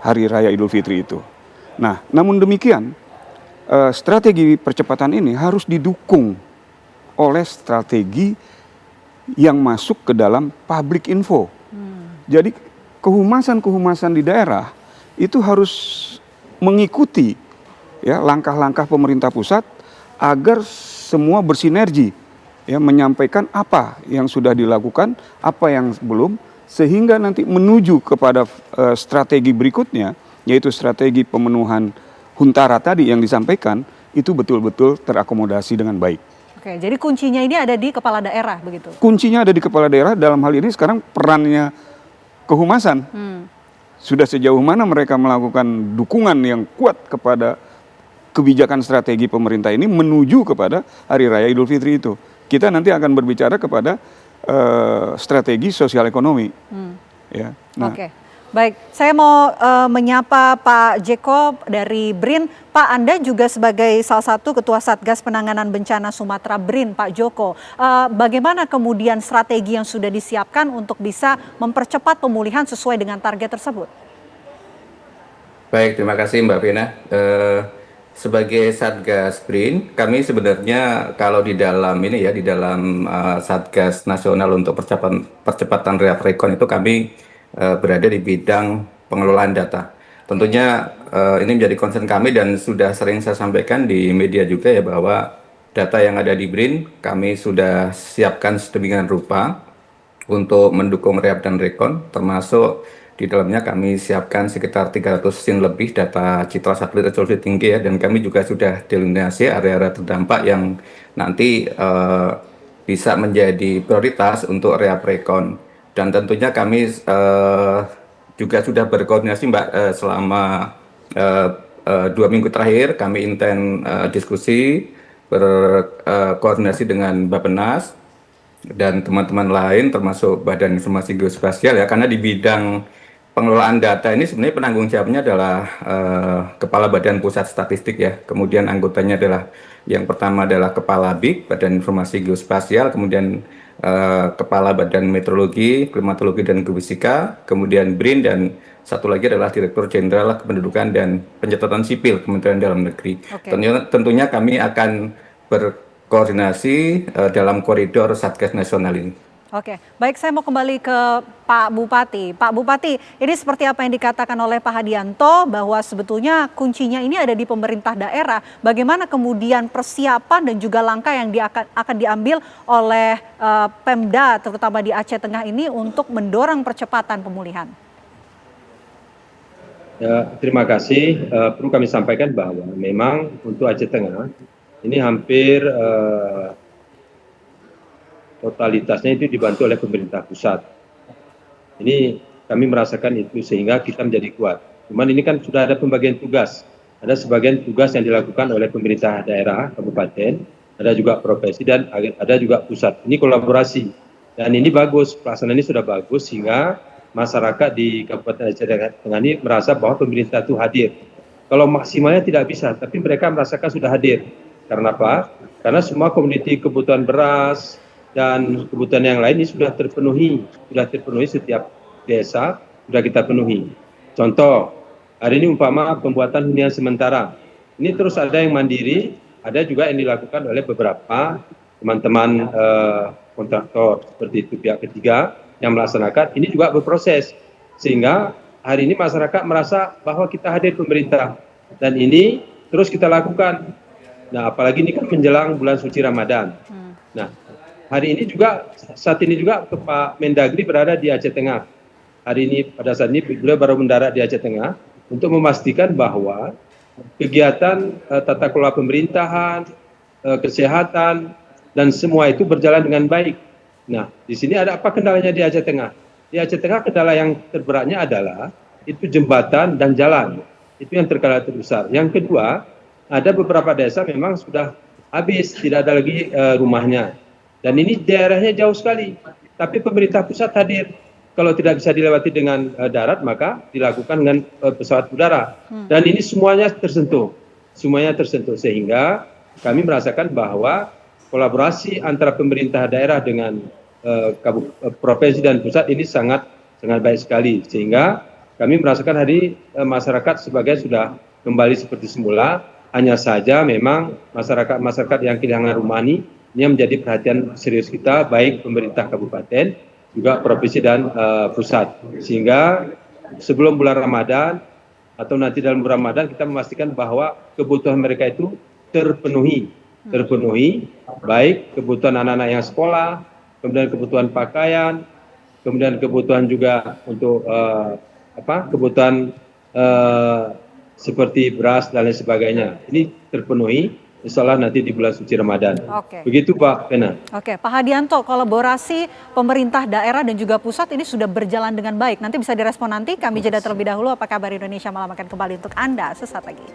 Hari Raya Idul Fitri itu. Nah, namun demikian strategi percepatan ini harus didukung oleh strategi yang masuk ke dalam public info. Jadi kehumasan di daerah itu harus mengikuti ya langkah-langkah pemerintah pusat agar semua bersinergi ya, menyampaikan apa yang sudah dilakukan, apa yang belum, sehingga nanti menuju kepada strategi berikutnya, yaitu strategi pemenuhan huntara tadi yang disampaikan, itu betul-betul terakomodasi dengan baik. Oke, jadi kuncinya ini ada di kepala daerah begitu? Kuncinya ada di kepala daerah, dalam hal ini sekarang perannya kehumasan. Sudah sejauh mana mereka melakukan dukungan yang kuat kepada kebijakan strategi pemerintah ini menuju kepada Hari Raya Idul Fitri itu. Kita nanti akan berbicara kepada strategi sosial ekonomi. Ya, nah. Oke, baik. Saya mau menyapa Pak Jeko dari BRIN. Pak, Anda juga sebagai salah satu Ketua Satgas Penanganan Bencana Sumatera BRIN, Pak Joko. Bagaimana kemudian strategi yang sudah disiapkan untuk bisa mempercepat pemulihan sesuai dengan target tersebut? Baik, terima kasih Mbak Pena. Sebagai Satgas BRIN, kami sebenarnya kalau di dalam ini ya, di dalam Satgas Nasional untuk percepatan rehab rekon itu kami berada di bidang pengelolaan data. tentunya ini menjadi concern kami dan sudah sering saya sampaikan di media juga ya, bahwa data yang ada di BRIN kami sudah siapkan sedemikian rupa untuk mendukung rehab dan rekon, termasuk di dalamnya kami siapkan sekitar 300 scene lebih data citra satelit resolusi tinggi ya, dan kami juga sudah delineasi area-area terdampak yang nanti bisa menjadi prioritas untuk rehab rekon. Dan tentunya kami juga sudah berkoordinasi Mbak selama 2 minggu terakhir. Kami intent diskusi, berkoordinasi dengan Bappenas dan teman-teman lain termasuk Badan Informasi Geospasial ya, karena di bidang pengelolaan data ini sebenarnya penanggung jawabnya adalah Kepala Badan Pusat Statistik ya. Kemudian anggotanya adalah yang pertama adalah Kepala BIG, Badan Informasi Geospasial, kemudian Kepala Badan Meteorologi, Klimatologi dan Geofisika, kemudian BRIN, dan satu lagi adalah Direktur Jenderal Kependudukan dan Pencatatan Sipil Kementerian Dalam Negeri. Tentunya kami akan berkoordinasi dalam koridor Satgas Nasional ini. Oke, baik, saya mau kembali ke Pak Bupati. Pak Bupati, ini seperti apa yang dikatakan oleh Pak Hadianto bahwa sebetulnya kuncinya ini ada di pemerintah daerah. Bagaimana kemudian persiapan dan juga langkah yang akan diambil oleh Pemda, terutama di Aceh Tengah ini untuk mendorong percepatan pemulihan? Ya, terima kasih. Perlu kami sampaikan bahwa memang untuk Aceh Tengah ini hampir totalitasnya itu dibantu oleh pemerintah pusat. Ini kami merasakan itu sehingga kita menjadi kuat. Cuman ini kan sudah ada pembagian tugas. Ada sebagian tugas yang dilakukan oleh pemerintah daerah, kabupaten, ada juga provinsi dan ada juga pusat. Ini kolaborasi. Dan ini bagus, pelaksanaan ini sudah bagus sehingga masyarakat di Kabupaten Aceh Tengah ini merasa bahwa pemerintah itu hadir. Kalau maksimalnya tidak bisa, tapi mereka merasakan sudah hadir. Karena apa? Karena semua komoditi kebutuhan beras dan kebutuhan yang lain ini sudah terpenuhi setiap desa sudah kita penuhi. Contoh, hari ini umpama pembuatan hunian sementara, ini terus ada yang mandiri, ada juga yang dilakukan oleh beberapa teman-teman kontraktor seperti itu, pihak ketiga yang melaksanakan. Ini juga berproses sehingga hari ini masyarakat merasa bahwa kita hadir pemerintah dan ini terus kita lakukan. Nah, apalagi ini kan menjelang bulan suci Ramadan. Nah, hari ini juga, saat ini juga Pak Mendagri berada di Aceh Tengah. Hari ini, pada saat ini beliau baru mendarat di Aceh Tengah untuk memastikan bahwa kegiatan tata kelola pemerintahan, kesehatan, dan semua itu berjalan dengan baik. Nah, di sini ada apa kendalanya di Aceh Tengah? Di Aceh Tengah kendala yang terberatnya adalah itu jembatan dan jalan. Itu yang terkala terbesar. Yang kedua, ada beberapa desa memang sudah habis, tidak ada lagi rumahnya. Dan ini daerahnya jauh sekali, tapi pemerintah pusat hadir. Kalau tidak bisa dilewati dengan darat, maka dilakukan dengan pesawat udara. Dan ini semuanya tersentuh, sehingga kami merasakan bahwa kolaborasi antara pemerintah daerah dengan provinsi dan pusat ini sangat baik sekali. Sehingga kami merasakan hari masyarakat sebagai sudah kembali seperti semula. Hanya saja memang masyarakat yang kehilangan rumah ini menjadi perhatian serius kita, baik pemerintah kabupaten, juga provinsi dan pusat. Sehingga sebelum bulan Ramadan atau nanti dalam bulan Ramadan kita memastikan bahwa kebutuhan mereka itu terpenuhi, baik kebutuhan anak-anak yang sekolah, kemudian kebutuhan pakaian, kemudian kebutuhan juga untuk kebutuhan seperti beras dan lain sebagainya. Ini terpenuhi, insya Allah nanti di bulan suci Ramadan. Begitu Pak Pena. Oke, Pak Hadianto, kolaborasi pemerintah daerah dan juga pusat ini sudah berjalan dengan baik. Nanti bisa direspon nanti, kami jeda terlebih dahulu. Apa kabar Indonesia Malam akan kembali untuk Anda sesaat lagi.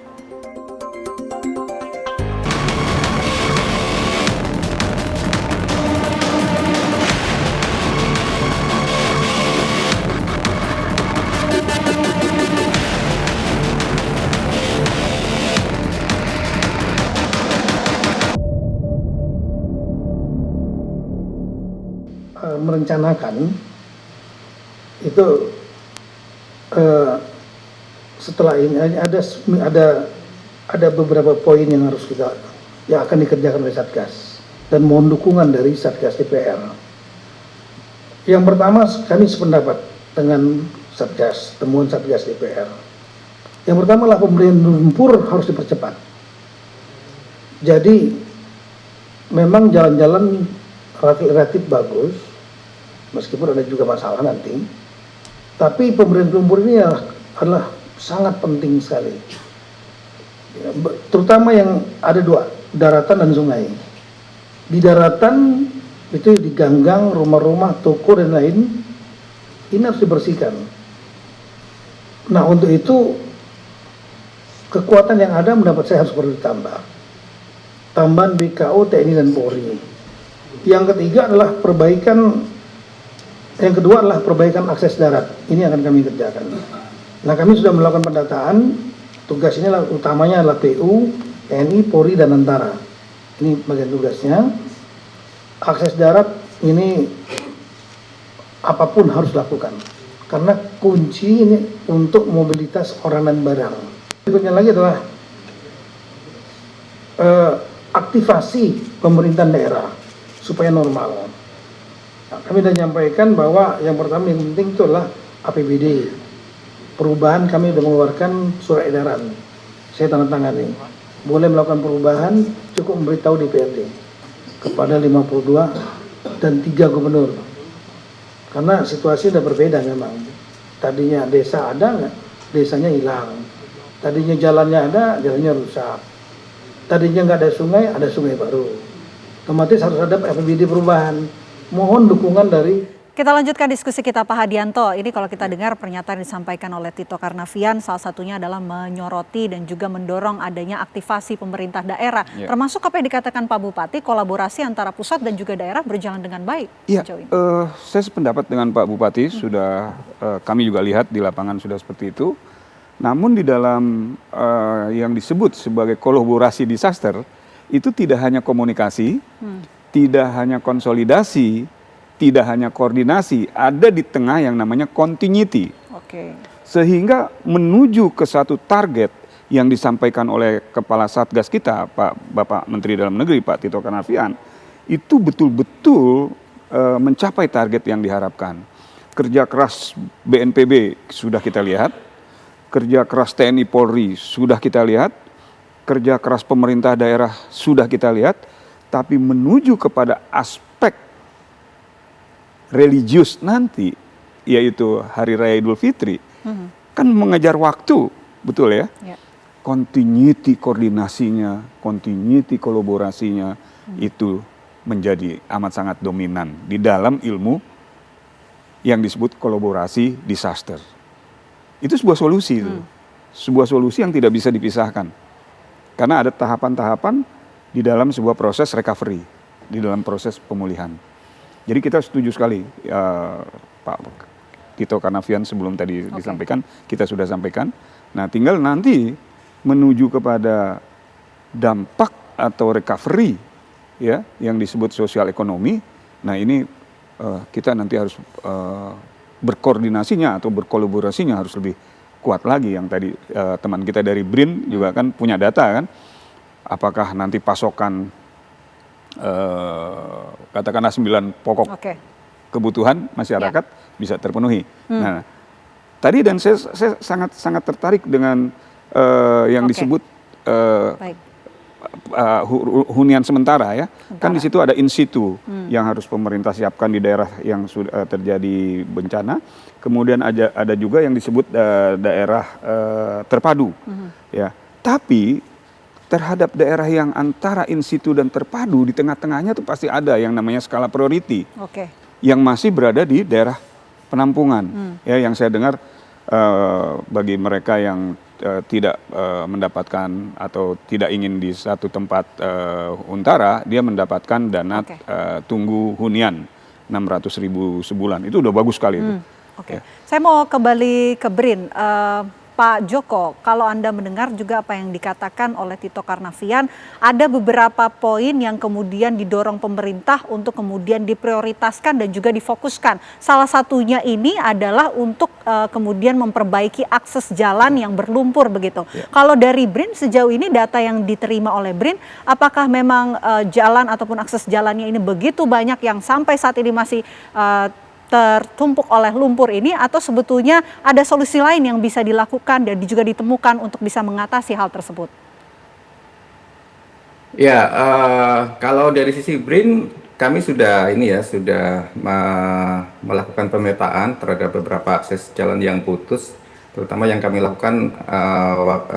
Merencanakan itu setelah ini ada beberapa poin yang akan dikerjakan oleh Satgas dan mohon dukungan dari Satgas DPR. Yang pertama, kami sependapat dengan Satgas, temuan Satgas DPR Yang pertama adalah pemberian lumpur harus dipercepat. Jadi memang jalan-jalan relatif bagus, meskipun ada juga masalah nanti. Tapi pemberian lumpur ini adalah sangat penting sekali. Terutama yang ada dua, daratan dan sungai. Di daratan itu di ganggang, rumah-rumah, toko dan lain, ini harus dibersihkan. Nah untuk itu kekuatan yang ada mendapat saya harus perlu ditambah. Tambahan BKO, TNI dan Polri. Yang ketiga adalah yang kedua adalah perbaikan akses darat. Ini akan kami kerjakan. Nah kami sudah melakukan pendataan. Tugas ini utamanya adalah PU, TNI, Polri dan Tentara. Ini bagian tugasnya. Akses darat ini apapun harus dilakukan. Karena kunci ini untuk mobilitas orang dan barang. Berikutnya lagi adalah aktivasi pemerintahan daerah supaya normal. Nah, kami sudah menyampaikan bahwa yang pertama yang penting itu adalah APBD. Perubahan kami sudah mengeluarkan surat edaran. Saya tanda tangani. Boleh melakukan perubahan, cukup memberitahu DPRD kepada 52 dan 3 gubernur. Karena situasi sudah berbeda memang. Tadinya desa ada, desanya hilang. Tadinya jalannya ada, jalannya rusak. Tadinya nggak ada sungai baru. Otomatis harus ada APBD perubahan. Mohon dukungan dari. Kita lanjutkan diskusi kita Pak Hadianto. Ini kalau kita dengar pernyataan disampaikan oleh Tito Karnavian, salah satunya adalah menyoroti dan juga mendorong adanya aktivasi pemerintah daerah. Ya. Termasuk apa yang dikatakan Pak Bupati, kolaborasi antara pusat dan juga daerah berjalan dengan baik. Iya, saya sependapat dengan Pak Bupati, kami juga lihat di lapangan sudah seperti itu. Namun di dalam yang disebut sebagai kolaborasi disaster, itu tidak hanya komunikasi, tidak hanya konsolidasi, tidak hanya koordinasi, ada di tengah yang namanya continuity. Sehingga menuju ke satu target yang disampaikan oleh Kepala Satgas kita, Bapak Menteri Dalam Negeri, Pak Tito Karnavian, itu betul-betul mencapai target yang diharapkan. Kerja keras BNPB sudah kita lihat, kerja keras TNI Polri sudah kita lihat, kerja keras pemerintah daerah sudah kita lihat, tapi menuju kepada aspek religius nanti, yaitu Hari Raya Idul Fitri, kan mengejar waktu, betul ya? Continuity koordinasinya, continuity kolaborasinya, itu menjadi amat sangat dominan di dalam ilmu yang disebut kolaborasi disaster. Itu sebuah solusi, sebuah solusi yang tidak bisa dipisahkan. Karena ada tahapan-tahapan di dalam sebuah proses recovery, di dalam proses pemulihan. Jadi kita setuju sekali, Pak Tito Karnavian sebelum tadi disampaikan, kita sudah sampaikan. Nah tinggal nanti menuju kepada dampak atau recovery, ya, yang disebut sosial ekonomi. Nah ini kita nanti harus berkoordinasinya atau berkolaborasinya harus lebih kuat lagi. Yang tadi teman kita dari BRIN juga kan punya data kan, apakah nanti pasokan katakanlah 9 pokok kebutuhan masyarakat bisa terpenuhi. Nah, tadi dan saya sangat tertarik dengan yang disebut hunian sementara ya. Kan di situ ada in situ yang harus pemerintah siapkan di daerah yang sudah terjadi bencana. Kemudian ada juga yang disebut daerah terpadu. Ya. Tapi terhadap daerah yang antara in situ dan terpadu, di tengah-tengahnya tuh pasti ada yang namanya skala priority, yang masih berada di daerah penampungan. Ya, yang saya dengar bagi mereka yang tidak mendapatkan atau tidak ingin di satu tempat untara, dia mendapatkan dana tunggu hunian 600.000 sebulan. Itu udah bagus sekali itu. Ya. Saya mau kembali ke BRIN. Pak Joko, kalau Anda mendengar juga apa yang dikatakan oleh Tito Karnavian, ada beberapa poin yang kemudian didorong pemerintah untuk kemudian diprioritaskan dan juga difokuskan. Salah satunya ini adalah untuk kemudian memperbaiki akses jalan yang berlumpur begitu. Kalau dari BRIN sejauh ini data yang diterima oleh BRIN, apakah memang jalan ataupun akses jalannya ini begitu banyak yang sampai saat ini masih tertumpuk oleh lumpur ini, atau sebetulnya ada solusi lain yang bisa dilakukan dan juga ditemukan untuk bisa mengatasi hal tersebut? Ya, kalau dari sisi BRIN kami sudah melakukan pemetaan terhadap beberapa akses jalan yang putus, terutama yang kami lakukan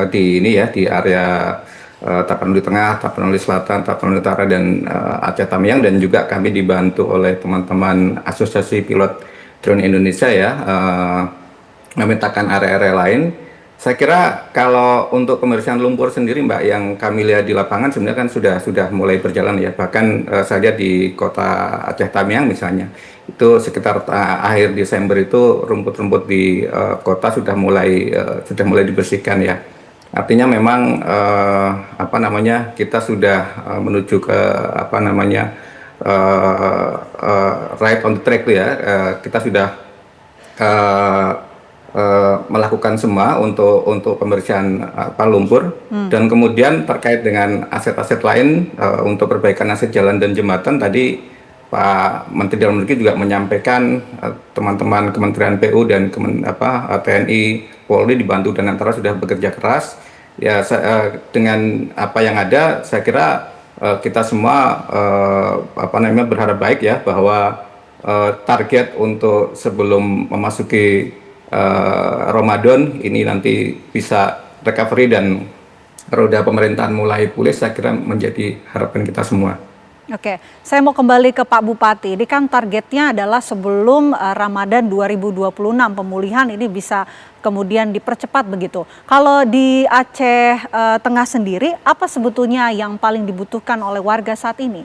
di area Tapanuli Tengah, Tapanuli Selatan, Tapanuli Utara, dan Aceh Tamiang, dan juga kami dibantu oleh teman-teman Asosiasi Pilot Drone Indonesia memetakan area-area lain. Saya kira kalau untuk pembersihan lumpur sendiri, Mbak, yang kami lihat di lapangan sebenarnya kan sudah mulai berjalan ya. Bahkan saya lihat di kota Aceh Tamiang misalnya, itu sekitar akhir Desember itu rumput-rumput di kota sudah mulai dibersihkan ya. Artinya memang kita sudah menuju ke right on the track ya. Kita sudah melakukan semua untuk pembersihan lumpur, dan kemudian terkait dengan aset-aset lain untuk perbaikan aset jalan dan jembatan, tadi Pak Menteri Dalam Negeri juga menyampaikan teman-teman Kementerian PU dan TNI, Polri dibantu dan antara sudah bekerja keras ya. Dengan apa yang ada, saya kira kita semua berharap baik ya, bahwa target untuk sebelum memasuki Ramadan ini nanti bisa recovery dan roda pemerintahan mulai pulih, saya kira menjadi harapan kita semua. Oke, saya mau kembali ke Pak Bupati. Ini kan targetnya adalah sebelum Ramadan 2026 pemulihan ini bisa kemudian dipercepat begitu. Kalau di Aceh Tengah sendiri, apa sebetulnya yang paling dibutuhkan oleh warga saat ini?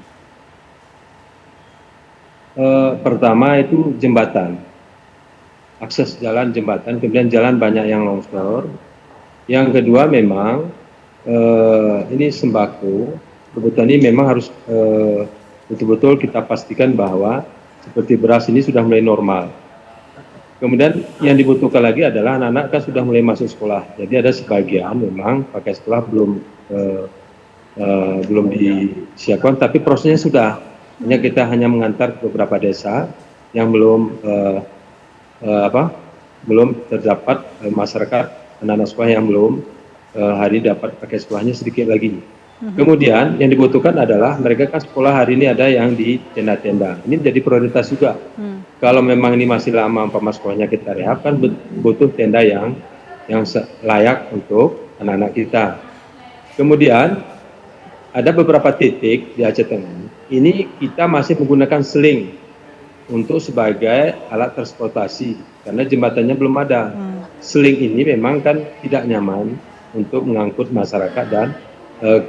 Pertama itu jembatan. Akses jalan, jembatan, kemudian jalan banyak yang longsor. Yang kedua memang ini sembako, kebutuhan ini memang harus betul-betul kita pastikan bahwa seperti beras ini sudah mulai normal. Kemudian yang dibutuhkan lagi adalah anak-anak kan sudah mulai masuk sekolah, jadi ada sebagian memang pakai sekolah belum disiapkan, tapi prosesnya sudah. Hanya kita hanya mengantar ke beberapa desa yang belum terdapat masyarakat anak-anak sekolah yang belum hari dapat pakai sekolahnya sedikit lagi. Kemudian yang dibutuhkan adalah mereka kan sekolah hari ini ada yang di tenda-tenda. Ini menjadi prioritas juga. Kalau memang ini masih lama sekolahnya kita rehab, kan butuh tenda yang layak untuk anak-anak kita. Kemudian ada beberapa titik di Aceh Tengah. Ini kita masih menggunakan seling untuk sebagai alat transportasi karena jembatannya belum ada. Seling ini memang kan tidak nyaman untuk mengangkut masyarakat dan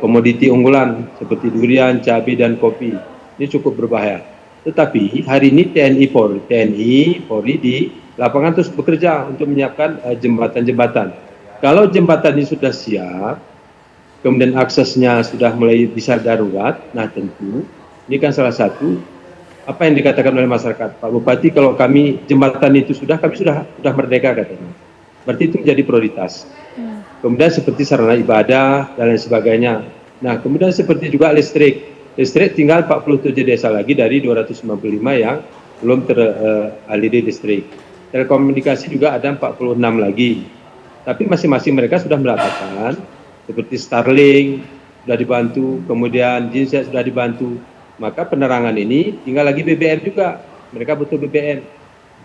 komoditi unggulan seperti durian, cabai, dan kopi. Ini cukup berbahaya. Tetapi hari ini TNI Polri di lapangan terus bekerja untuk menyiapkan jembatan-jembatan. Kalau jembatan ini sudah siap, kemudian aksesnya sudah mulai bisa darurat, nah tentu ini kan salah satu apa yang dikatakan oleh masyarakat. Pak Bupati, kalau kami jembatan itu kami sudah merdeka katanya. Berarti itu menjadi prioritas. Kemudian seperti sarana ibadah dan lain sebagainya. Nah, kemudian seperti juga listrik. Listrik tinggal 47 desa lagi dari 295 yang belum teraliri listrik. Telekomunikasi juga ada 46 lagi. Tapi masing-masing mereka sudah melakukan seperti Starlink sudah dibantu, kemudian Genset sudah dibantu. Maka penerangan ini tinggal lagi BBM juga. Mereka butuh BBM.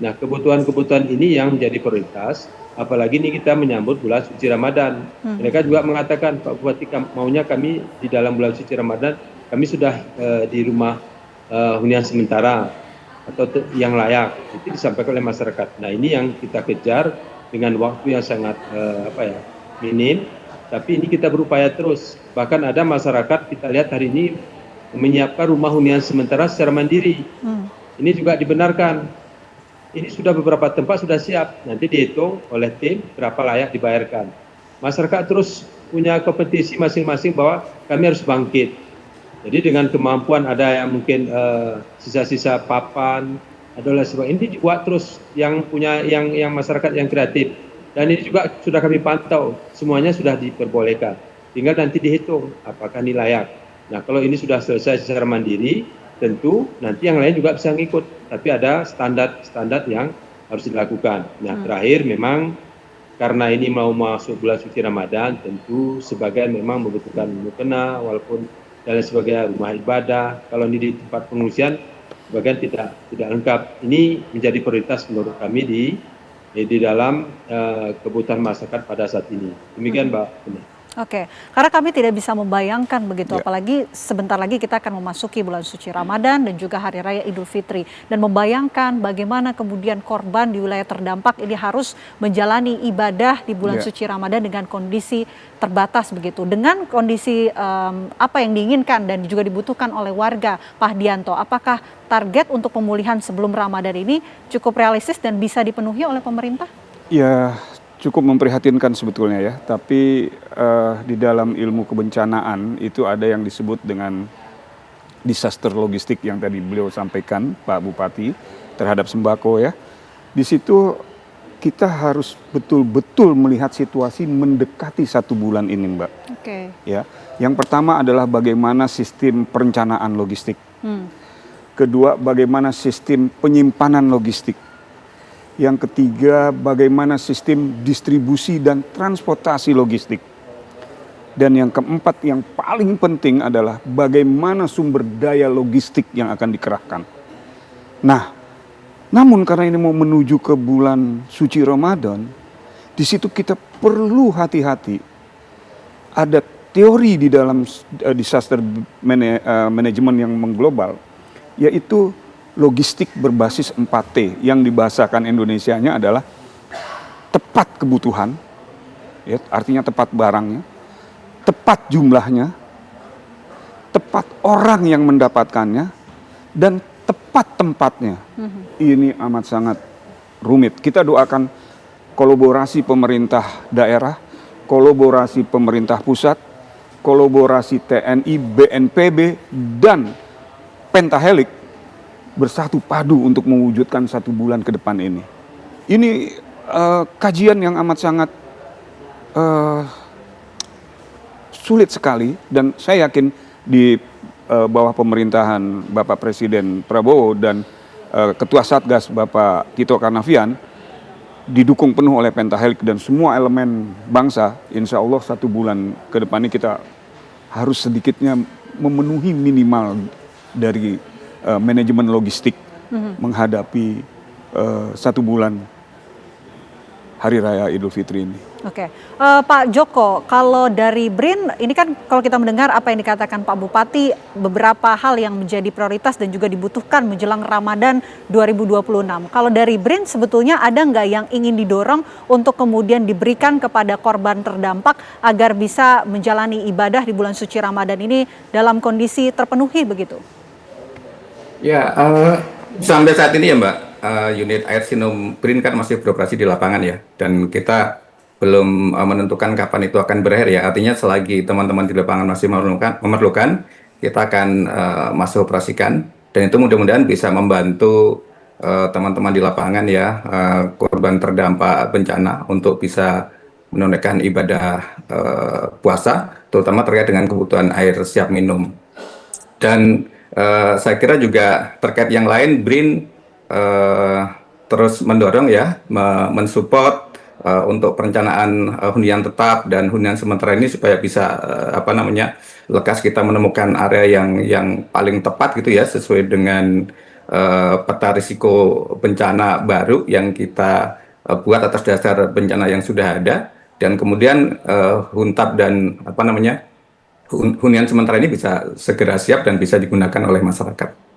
Nah, kebutuhan-kebutuhan ini yang menjadi prioritas. Apalagi ini kita menyambut bulan suci Ramadan. Mereka juga mengatakan, Pak Bupati, maunya kami di dalam bulan suci Ramadan, kami sudah di rumah hunian sementara atau yang layak. Itu disampaikan oleh masyarakat. Nah, ini yang kita kejar dengan waktu yang sangat minim. Tapi ini kita berupaya terus. Bahkan ada masyarakat kita lihat hari ini menyiapkan rumah hunian sementara secara mandiri. Ini juga dibenarkan. Ini sudah beberapa tempat sudah siap. Nanti dihitung oleh tim berapa layak dibayarkan. Masyarakat terus punya kompetisi masing-masing bahwa kami harus bangkit. Jadi dengan kemampuan ada yang mungkin sisa-sisa papan, adalah sebagainya. Ini dibuat terus yang punya yang masyarakat yang kreatif. Dan ini juga sudah kami pantau. Semuanya sudah diperbolehkan. Tinggal nanti dihitung apakah ini layak. Nah, kalau ini sudah selesai secara mandiri, tentu nanti yang lain juga bisa ngikut. Tapi ada standar yang harus dilakukan. Nah, terakhir memang karena ini mau masuk bulan suci Ramadan, tentu sebagian memang membutuhkan mukena, walaupun dan sebagai rumah ibadah. Kalau ini di tempat pengungsian, sebagian tidak lengkap. Ini menjadi prioritas menurut kami di dalam kebutuhan masyarakat pada saat ini. Demikian, Mbak. Oke, karena kami tidak bisa membayangkan begitu, apalagi sebentar lagi kita akan memasuki bulan suci Ramadan dan juga Hari Raya Idul Fitri. Dan membayangkan bagaimana kemudian korban di wilayah terdampak ini harus menjalani ibadah di bulan suci Ramadan dengan kondisi terbatas begitu. Dengan kondisi apa yang diinginkan dan juga dibutuhkan oleh warga, Pak Hadianto, apakah target untuk pemulihan sebelum Ramadan ini cukup realistis dan bisa dipenuhi oleh pemerintah? Ya, cukup memprihatinkan sebetulnya ya, tapi di dalam ilmu kebencanaan itu ada yang disebut dengan disaster logistik yang tadi beliau sampaikan, Pak Bupati, terhadap sembako ya. Di situ kita harus betul-betul melihat situasi mendekati 1 bulan ini, Mbak. Oke. Ya, yang pertama adalah bagaimana sistem perencanaan logistik. Kedua, bagaimana sistem penyimpanan logistik. Yang ketiga, bagaimana sistem distribusi dan transportasi logistik. Dan yang keempat, yang paling penting adalah bagaimana sumber daya logistik yang akan dikerahkan. Nah, namun karena ini mau menuju ke bulan suci Ramadan, di situ kita perlu hati-hati. Ada teori di dalam disaster management yang mengglobal, yaitu logistik berbasis 4T, yang dibahasakan Indonesianya adalah tepat kebutuhan, ya, artinya tepat barangnya, tepat jumlahnya, tepat orang yang mendapatkannya, dan tepat tempatnya. Ini amat sangat rumit. Kita doakan kolaborasi pemerintah daerah, kolaborasi pemerintah pusat, kolaborasi TNI, BNPB, dan Pentahelix bersatu padu untuk mewujudkan 1 bulan ke depan ini. Ini kajian yang amat sangat sulit sekali, dan saya yakin di bawah pemerintahan Bapak Presiden Prabowo dan Ketua Satgas Bapak Tito Karnavian didukung penuh oleh Pentahelix dan semua elemen bangsa, insya Allah 1 bulan ke depan ini kita harus sedikitnya memenuhi minimal dari manajemen logistik menghadapi 1 bulan Hari Raya Idul Fitri ini. Oke, Pak Joko, kalau dari BRIN, ini kan kalau kita mendengar apa yang dikatakan Pak Bupati, beberapa hal yang menjadi prioritas dan juga dibutuhkan menjelang Ramadan 2026. Kalau dari BRIN sebetulnya ada nggak yang ingin didorong untuk kemudian diberikan kepada korban terdampak agar bisa menjalani ibadah di bulan suci Ramadan ini dalam kondisi terpenuhi begitu? Ya, sampai saat ini ya Mbak, unit air Sinum BRIN kan masih beroperasi di lapangan ya, dan kita belum menentukan kapan itu akan berakhir ya. Artinya selagi teman-teman di lapangan masih memerlukan, kita akan masih operasikan, dan itu mudah-mudahan bisa membantu teman-teman di lapangan ya, korban terdampak bencana untuk bisa menunaikan ibadah puasa, terutama terkait dengan kebutuhan air siap minum. Dan saya kira juga terkait yang lain, BRIN terus mendorong ya, mensupport untuk perencanaan hunian tetap dan hunian sementara ini supaya bisa lekas kita menemukan area yang paling tepat gitu ya, sesuai dengan peta risiko bencana baru yang kita buat atas dasar bencana yang sudah ada, dan kemudian huntap dan hunian sementara ini bisa segera siap dan bisa digunakan oleh masyarakat.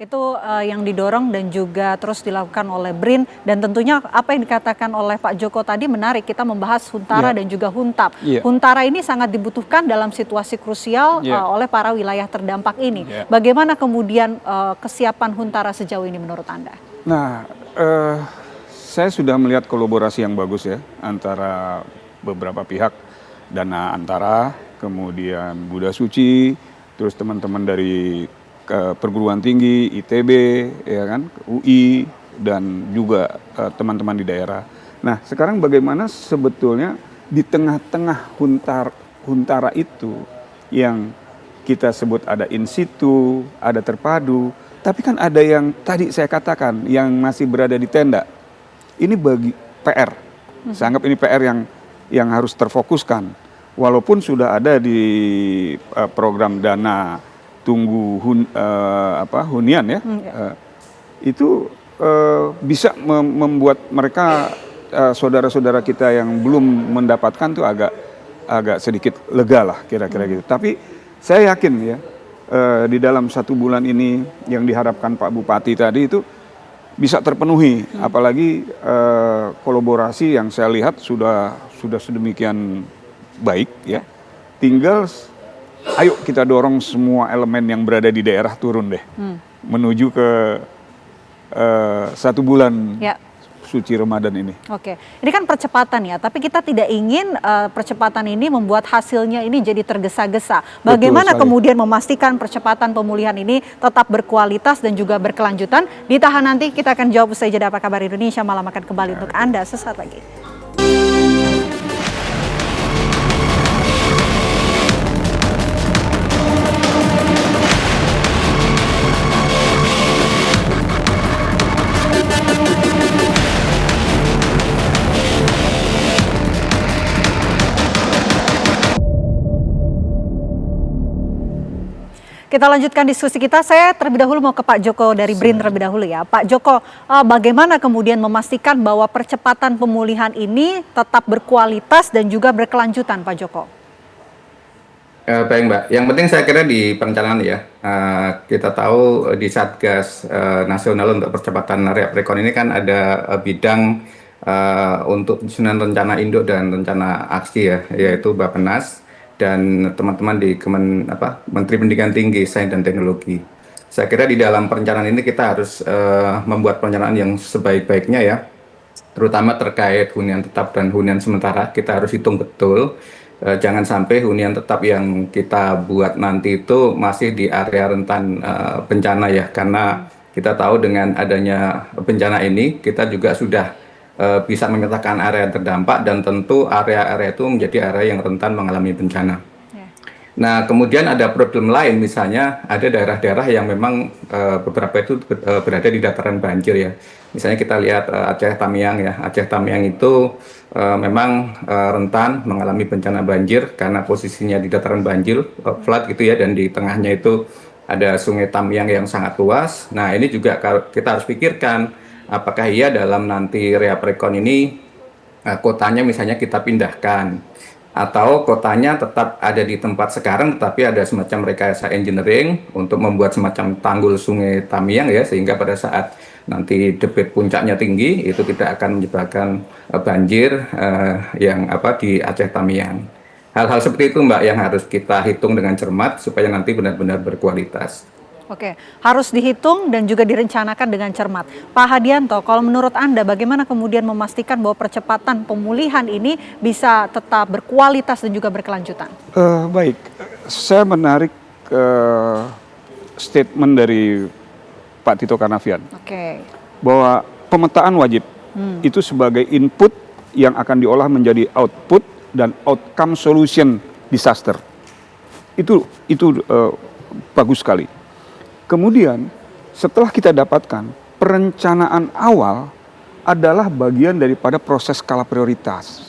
Itu yang didorong dan juga terus dilakukan oleh BRIN, dan tentunya apa yang dikatakan oleh Pak Joko tadi menarik, kita membahas Huntara dan juga Huntap. Huntara ini sangat dibutuhkan dalam situasi krusial oleh para wilayah terdampak ini. Bagaimana kemudian kesiapan Huntara sejauh ini menurut Anda? Nah, saya sudah melihat kolaborasi yang bagus ya antara beberapa pihak, Dana Antara, kemudian Buddha Suci, terus teman-teman dari perguruan tinggi, ITB, ya kan, UI, dan juga teman-teman di daerah. Nah, sekarang bagaimana sebetulnya di tengah-tengah Huntara itu yang kita sebut ada in situ, ada terpadu, tapi kan ada yang tadi saya katakan yang masih berada di tenda. Ini bagi PR. Saya anggap ini PR yang harus terfokuskan. Walaupun sudah ada di program dana tunggu hunian ya, itu bisa membuat mereka saudara-saudara kita yang belum mendapatkan tuh agak sedikit lega lah kira-kira gitu. Tapi saya yakin ya di dalam 1 bulan ini yang diharapkan Pak Bupati tadi itu bisa terpenuhi. Apalagi kolaborasi yang saya lihat sudah sedemikian baik ya. Tinggal ayo kita dorong semua elemen yang berada di daerah turun deh menuju ke 1 bulan suci Ramadan ini. Oke, ini kan percepatan ya, tapi kita tidak ingin percepatan ini membuat hasilnya ini jadi tergesa-gesa. Bagaimana kemudian memastikan percepatan pemulihan ini tetap berkualitas dan juga berkelanjutan? Ditahan nanti, kita akan jawab usai jeda. Apa kabar Indonesia Malam akan kembali untuk Anda sesaat lagi. Kita lanjutkan diskusi kita. Saya terlebih dahulu mau ke Pak Joko dari BRIN terlebih dahulu ya. Pak Joko, bagaimana kemudian memastikan bahwa percepatan pemulihan ini tetap berkualitas dan juga berkelanjutan, Pak Joko? Baik Mbak, yang penting saya kira di perencanaan ya, kita tahu di Satgas Nasional untuk Percepatan Rekon ini kan ada bidang untuk penyusunan rencana induk dan rencana aksi ya, yaitu Bappenas dan teman-teman di Menteri Pendidikan Tinggi, Sains dan Teknologi. Saya kira di dalam perencanaan ini kita harus membuat perencanaan yang sebaik-baiknya ya, terutama terkait hunian tetap dan hunian sementara. Kita harus hitung betul, jangan sampai hunian tetap yang kita buat nanti itu masih di area rentan bencana ya, karena kita tahu dengan adanya bencana ini kita juga sudah bisa memetakan area yang terdampak dan tentu area-area itu menjadi area yang rentan mengalami bencana. Nah, kemudian ada problem lain, misalnya ada daerah-daerah yang memang beberapa itu berada di dataran banjir ya. Misalnya kita lihat Aceh Tamiang ya. Aceh Tamiang itu memang rentan mengalami bencana banjir karena posisinya di dataran banjir, flood gitu ya, dan di tengahnya itu ada Sungai Tamiang yang sangat luas. Nah, ini juga kita harus pikirkan apakah iya dalam nanti Reaprekon ini kotanya misalnya kita pindahkan, atau kotanya tetap ada di tempat sekarang tetapi ada semacam rekayasa engineering untuk membuat semacam tanggul Sungai Tamiang ya, sehingga pada saat nanti debit puncaknya tinggi itu tidak akan menyebabkan banjir yang di Aceh Tamiang. Hal-hal seperti itu Mbak yang harus kita hitung dengan cermat supaya nanti benar-benar berkualitas. Oke, harus dihitung dan juga direncanakan dengan cermat. Pak Hadianto, kalau menurut Anda bagaimana kemudian memastikan bahwa percepatan pemulihan ini bisa tetap berkualitas dan juga berkelanjutan? Baik, saya menarik statement dari Pak Tito Karnavian. Bahwa pemetaan wajib itu sebagai input yang akan diolah menjadi output dan outcome solution disaster. Itu bagus sekali. Kemudian setelah kita dapatkan, perencanaan awal adalah bagian daripada proses skala prioritas.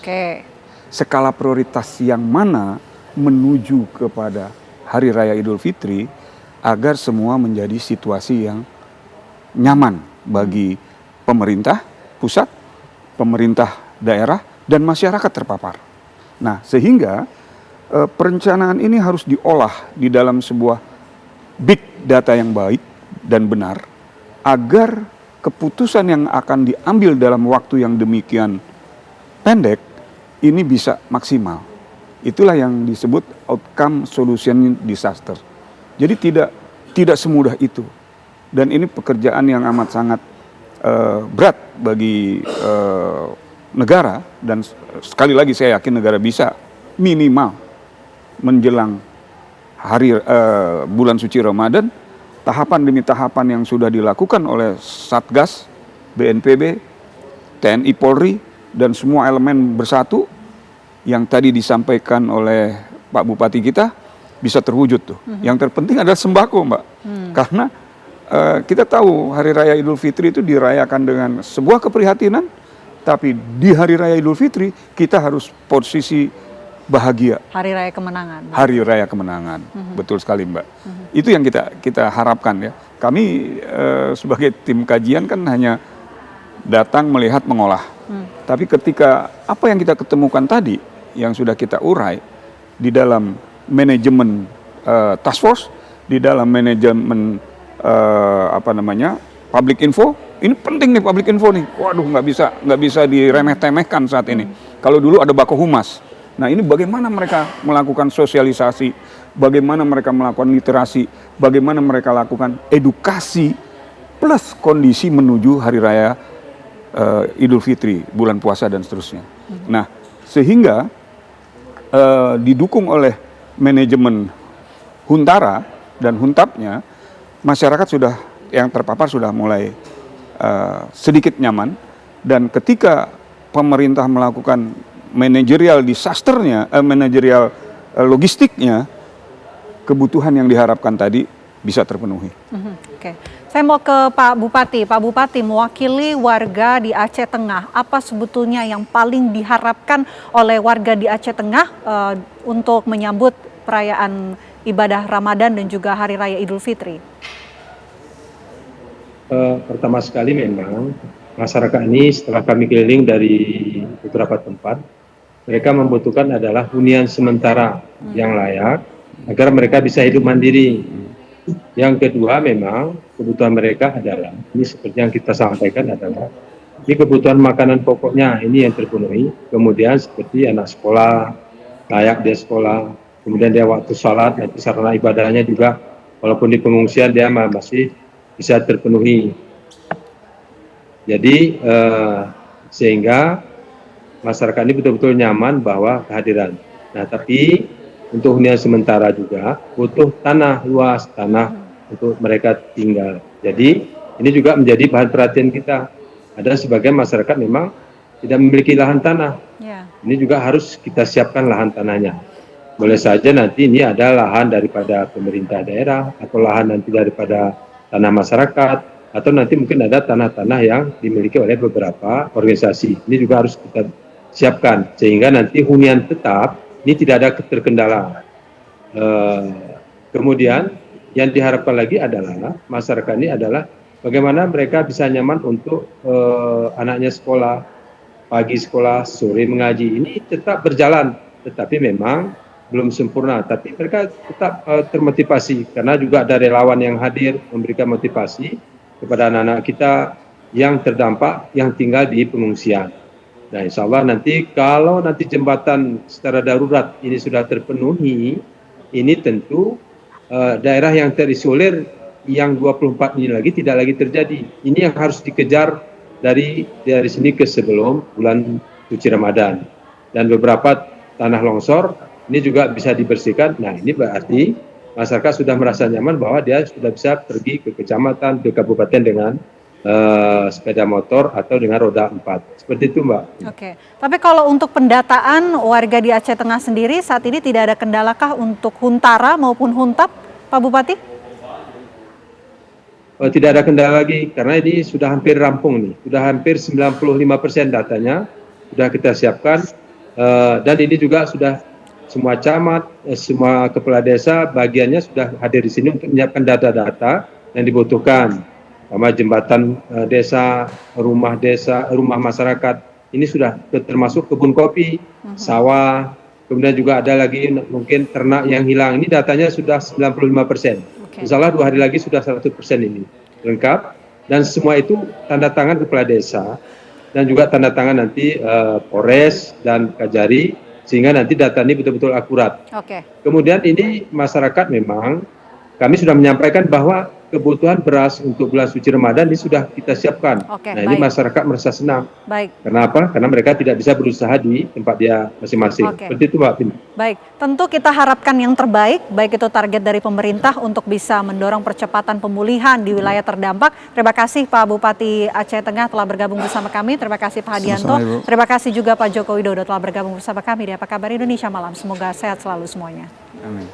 Skala prioritas yang mana menuju kepada Hari Raya Idul Fitri agar semua menjadi situasi yang nyaman bagi pemerintah pusat, pemerintah daerah, dan masyarakat terpapar. Nah, sehingga perencanaan ini harus diolah di dalam sebuah big data yang baik dan benar agar keputusan yang akan diambil dalam waktu yang demikian pendek ini bisa maksimal. Itulah yang disebut outcome solution disaster. Jadi tidak semudah itu. Dan ini pekerjaan yang amat sangat berat bagi negara, dan sekali lagi saya yakin negara bisa minimal menjelang hari bulan suci Ramadan, tahapan demi tahapan yang sudah dilakukan oleh Satgas, BNPB, TNI Polri, dan semua elemen bersatu yang tadi disampaikan oleh Pak Bupati kita, bisa terwujud tuh. Yang terpenting adalah sembako, Mbak. Karena kita tahu Hari Raya Idul Fitri itu dirayakan dengan sebuah keprihatinan, tapi di Hari Raya Idul Fitri kita harus posisi bahagia. Hari Raya Kemenangan. Hari Raya Kemenangan, betul sekali, Mbak. Itu yang kita harapkan ya. Kami sebagai tim kajian kan hanya datang melihat mengolah. Tapi ketika apa yang kita ketemukan tadi yang sudah kita urai di dalam manajemen task force, di dalam manajemen public info, ini penting nih public info nih. Waduh, nggak bisa diremeh-temehkan saat ini. Kalau dulu ada Bako Humas. Nah, ini bagaimana mereka melakukan sosialisasi, bagaimana mereka melakukan literasi, bagaimana mereka lakukan edukasi plus kondisi menuju Hari Raya Idul Fitri, bulan puasa dan seterusnya. Nah, sehingga didukung oleh manajemen Huntara dan Huntapnya, masyarakat yang terpapar sudah mulai sedikit nyaman, dan ketika pemerintah melakukan manajerial disasternya, manajerial logistiknya, kebutuhan yang diharapkan tadi bisa terpenuhi. Oke. Saya mau ke Pak Bupati. Pak Bupati, mewakili warga di Aceh Tengah, apa sebetulnya yang paling diharapkan oleh warga di Aceh Tengah untuk menyambut perayaan ibadah Ramadan dan juga Hari Raya Idul Fitri? Pertama sekali memang masyarakat ini setelah kami keliling dari beberapa tempat, mereka membutuhkan adalah hunian sementara yang layak agar mereka bisa hidup mandiri. Yang kedua, memang kebutuhan mereka adalah, ini seperti yang kita sampaikan adalah, ini kebutuhan makanan pokoknya ini yang terpenuhi. Kemudian seperti anak sekolah, layak dia sekolah, kemudian dia waktu sholat, nanti sarana ibadahnya juga walaupun di pengungsian dia masih bisa terpenuhi. Jadi sehingga masyarakat ini betul-betul nyaman bahwa kehadiran. Nah, tapi untuk hunian sementara juga butuh tanah luas, tanah untuk mereka tinggal. Jadi ini juga menjadi bahan perhatian kita. Ada sebagian masyarakat memang tidak memiliki lahan tanah. Ini juga harus kita siapkan lahan tanahnya. Boleh saja nanti ini ada lahan daripada pemerintah daerah, atau lahan nanti daripada tanah masyarakat, atau nanti mungkin ada tanah-tanah yang dimiliki oleh beberapa organisasi. Ini juga harus kita siapkan, sehingga nanti hunian tetap ini tidak ada terkendala. Kemudian yang diharapkan lagi adalah masyarakat ini adalah bagaimana mereka bisa nyaman untuk anaknya sekolah, pagi sekolah, sore mengaji. Ini tetap berjalan, tetapi memang belum sempurna. Tapi mereka tetap termotivasi karena juga ada relawan yang hadir memberikan motivasi kepada anak-anak kita yang terdampak, yang tinggal di pengungsian. Nah, insya Allah nanti kalau nanti jembatan secara darurat ini sudah terpenuhi, ini tentu daerah yang terisolir yang 24 ini lagi tidak lagi terjadi. Ini yang harus dikejar dari sini ke sebelum bulan suci Ramadan. Dan beberapa tanah longsor ini juga bisa dibersihkan. Nah, ini berarti masyarakat sudah merasa nyaman bahwa dia sudah bisa pergi ke kecamatan, ke kabupaten dengan sepeda motor atau dengan roda 4. Seperti itu, Mbak. Oke. Tapi kalau untuk pendataan warga di Aceh Tengah sendiri saat ini tidak ada kendalakah untuk Huntara maupun Huntap, Pak Bupati? Tidak ada kendala lagi karena ini sudah hampir rampung nih. Sudah hampir 95% datanya sudah kita siapkan, dan ini juga sudah semua camat, semua kepala desa bagiannya sudah hadir di sini untuk menyiapkan data-data yang dibutuhkan. Sama jembatan desa, rumah masyarakat, ini sudah termasuk kebun kopi, sawah, kemudian juga ada lagi mungkin ternak yang hilang. Ini datanya sudah 95%. Insya Allah 2 hari lagi sudah 100% ini lengkap, dan semua itu tanda tangan kepala desa dan juga tanda tangan nanti Polres dan Kajari, sehingga nanti data ini betul-betul akurat. Kemudian ini masyarakat memang kami sudah menyampaikan bahwa kebutuhan beras untuk bulan suci Ramadan ini sudah kita siapkan. Nah, ini masyarakat merasa senang. Kenapa? Karena mereka tidak bisa berusaha di tempat dia masing-masing. Seperti itu, Mbak Pin. Baik, tentu kita harapkan yang terbaik, baik itu target dari pemerintah untuk bisa mendorong percepatan pemulihan di wilayah terdampak. Terima kasih Pak Bupati Aceh Tengah telah bergabung bersama kami. Terima kasih Pak Hadianto. Terima kasih juga Pak Joko Widodo telah bergabung bersama kami di Apa Kabar Indonesia Malam. Semoga sehat selalu semuanya. Amin.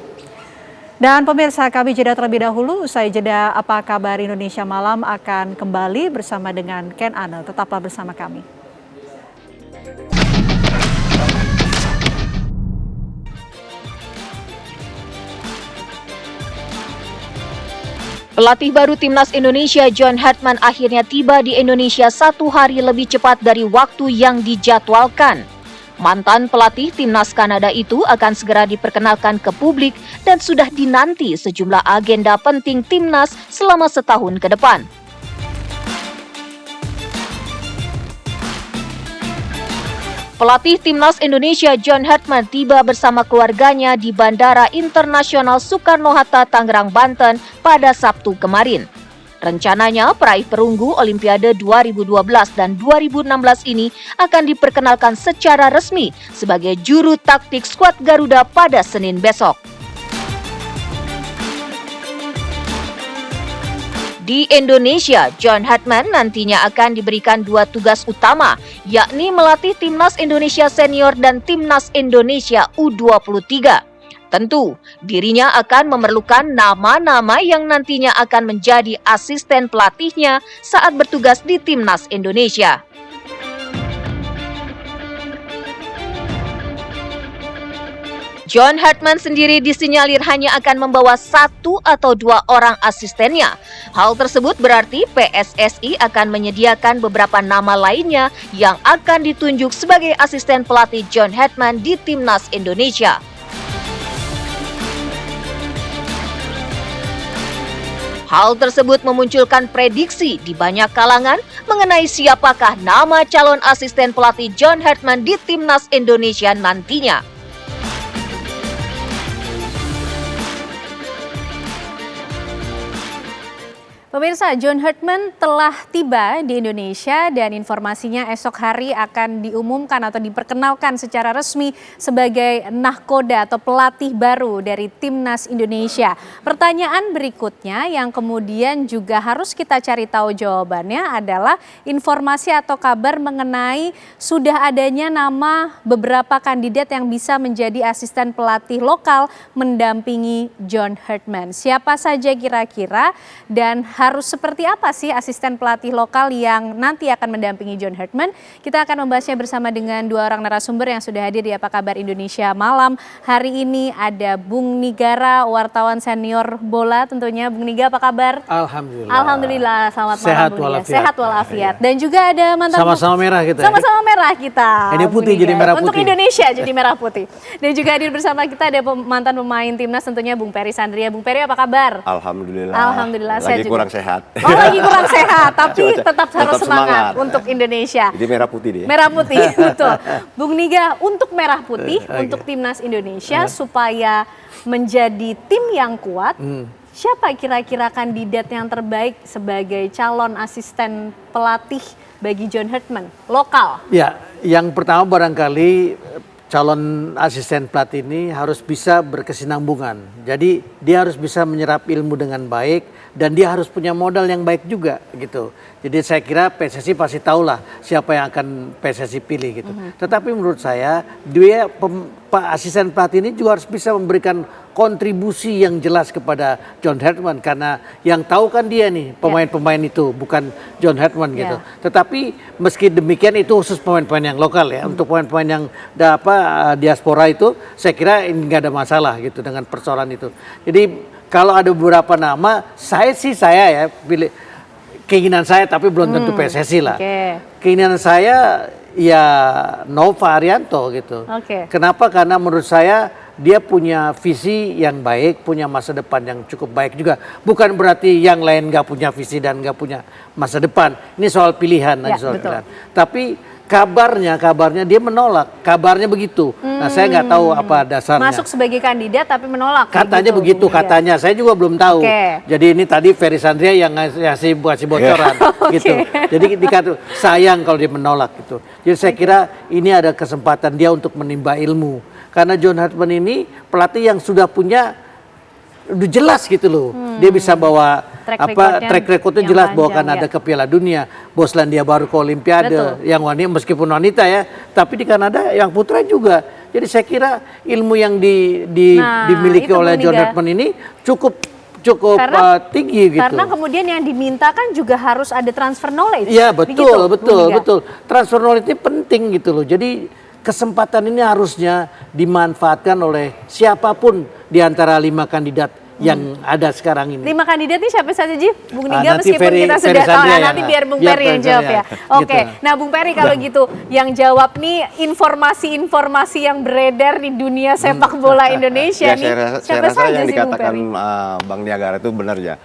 Dan pemirsa, kami jeda terlebih dahulu. Usai jeda Apa Kabar Indonesia Malam akan kembali bersama dengan Ken Ane. Tetaplah bersama kami. Pelatih baru Timnas Indonesia John Hartman akhirnya tiba di Indonesia 1 hari lebih cepat dari waktu yang dijadwalkan. Mantan pelatih Timnas Kanada itu akan segera diperkenalkan ke publik dan sudah dinanti sejumlah agenda penting Timnas selama setahun ke depan. Pelatih Timnas Indonesia John Hartman tiba bersama keluarganya di Bandara Internasional Soekarno-Hatta, Tangerang, Banten pada Sabtu kemarin. Rencananya peraih perunggu Olimpiade 2012 dan 2016 ini akan diperkenalkan secara resmi sebagai juru taktik skuad Garuda pada Senin besok. Di Indonesia, John Hartman nantinya akan diberikan 2 tugas utama, yakni melatih Timnas Indonesia Senior dan Timnas Indonesia U23. Tentu, dirinya akan memerlukan nama-nama yang nantinya akan menjadi asisten pelatihnya saat bertugas di Timnas Indonesia. John Hartman sendiri disinyalir hanya akan membawa 1 atau 2 orang asistennya. Hal tersebut berarti PSSI akan menyediakan beberapa nama lainnya yang akan ditunjuk sebagai asisten pelatih John Hartman di Timnas Indonesia. Hal tersebut memunculkan prediksi di banyak kalangan mengenai siapakah nama calon asisten pelatih John Hartman di Timnas Indonesia nantinya. Pemirsa, John Hartman telah tiba di Indonesia dan informasinya esok hari akan diumumkan atau diperkenalkan secara resmi sebagai nahkoda atau pelatih baru dari Timnas Indonesia. Pertanyaan berikutnya yang kemudian juga harus kita cari tahu jawabannya adalah informasi atau kabar mengenai sudah adanya nama beberapa kandidat yang bisa menjadi asisten pelatih lokal mendampingi John Hartman. Siapa saja kira-kira dan harus seperti apa sih asisten pelatih lokal yang nanti akan mendampingi John Hartman? Kita akan membahasnya bersama dengan 2 orang narasumber yang sudah hadir di Apa Kabar Indonesia Malam. Hari ini ada Bung Nigara, wartawan senior bola tentunya. Bung Niga, apa kabar? Alhamdulillah. Alhamdulillah, selamat Sehat malam Bung Niga. walafiat. Sehat walafiat. Dan juga ada mantan Sama-sama merah kita. Sama-sama merah kita. Ini Bung putih Niga. jadi merah putih. Untuk Indonesia jadi merah putih. Dan juga hadir bersama kita ada mantan pemain timnas tentunya Bung Peri Sandria. Bung Peri, apa kabar? Alhamdulillah. Alhamdulillah, Lagi sehat kurang juga. sehat. Oh, lagi kurang sehat, tapi tetap harus Tetap semangat semangat. untuk Indonesia. Jadi merah putih dia. Merah putih, betul. Bung Niga, untuk merah putih, untuk timnas Indonesia supaya menjadi tim yang kuat, siapa kira-kira kandidat yang terbaik sebagai calon asisten pelatih bagi John Hartman lokal? Ya, yang pertama barangkali calon asisten pelatih ini harus bisa berkesinambungan. Jadi dia harus bisa menyerap ilmu dengan baik dan dia harus punya modal yang baik juga gitu. Jadi saya kira PSSI pasti tahulah siapa yang akan PSSI pilih gitu. Tetapi menurut saya dia asisten pelatih ini juga harus bisa memberikan kontribusi yang jelas kepada John Hartman karena yang tahu kan dia nih pemain-pemain itu bukan John Hartman gitu. Tetapi meski demikian itu khusus pemain-pemain yang lokal ya. Untuk pemain-pemain yang diaspora itu saya kira ini nggak ada masalah gitu dengan persoalan itu. Jadi kalau ada beberapa nama saya ya pilih keinginan saya tapi belum tentu PSSI lah. Keinginan saya ya Nova Arianto gitu. Kenapa? Karena menurut saya dia punya visi yang baik, punya masa depan yang cukup baik juga. Bukan berarti yang lain nggak punya visi dan nggak punya masa depan. Ini soal pilihan, pilihan. Tapi kabarnya dia menolak. Kabarnya begitu. Nah saya nggak tahu apa dasarnya. Masuk sebagai kandidat tapi menolak. Katanya begitu, katanya. Saya juga belum tahu. Jadi ini tadi Ferry Sandria yang ngasih bocoran gitu. Jadi dikata sayang kalau dia menolak gitu. Jadi saya kira ini ada kesempatan dia untuk menimba ilmu. Karena John Hartman ini pelatih yang sudah punya udah jelas gitu loh. Dia bisa bawa track recordnya jelas, bawa Kanada ke Piala Dunia, Boslandia baru ke Olimpiade, yang wanita meskipun wanita ya, tapi di Kanada yang putra juga Jadi saya kira ilmu yang dimiliki oleh John Hartman ini cukup tinggi gitu. Karena kemudian yang diminta kan juga harus ada transfer knowledge. Iya betul. Transfer knowledge ini penting gitu loh. Jadi kesempatan ini harusnya dimanfaatkan oleh siapapun di antara 5 kandidat yang ada sekarang ini. 5 kandidat ini siapa saja, Ji? Bung Niga meskipun kita sudah tahu, nanti biar Bung Peri yang jawab ya. Oke, nah Bung Peri kalau gitu yang jawab nih informasi-informasi yang beredar di dunia sepak bola Indonesia nih. Saya rasa yang dikatakan Bang Niagara itu benar ya.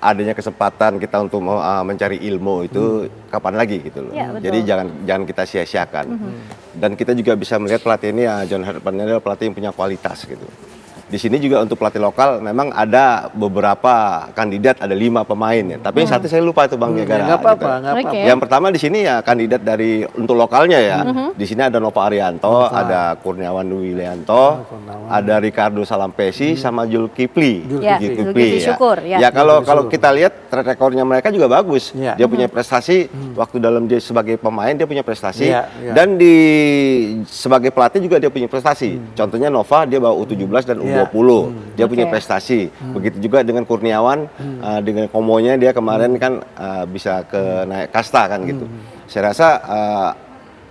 Adanya kesempatan kita untuk mencari ilmu itu kapan lagi gitu loh. Jadi jangan kita sia-siakan. Dan kita juga bisa melihat pelatih ini John Hartman ini adalah pelatih yang punya kualitas gitu. Di sini juga untuk pelatih lokal memang ada beberapa kandidat, ada 5 pemain ya. Tapi yang satu saya lupa itu Bang Niagara. Nggak apa-apa. Yang pertama di sini ya kandidat dari untuk lokalnya ya. Di sini ada Nova Arianto, ada Kurniawan Dwilianto, ada Ricardo Salampesi sama Zulkifli. Zulkifli Syukur. Ya kalau kita lihat track recordnya mereka juga bagus. Dia punya prestasi waktu dalam dia sebagai pemain dia punya prestasi dan sebagai pelatih juga dia punya prestasi. Contohnya Nova dia bawa U17 dan U20. Dia punya prestasi. Begitu juga dengan Kurniawan, dengan komonya dia kemarin kan bisa ke naik kasta kan gitu. Saya rasa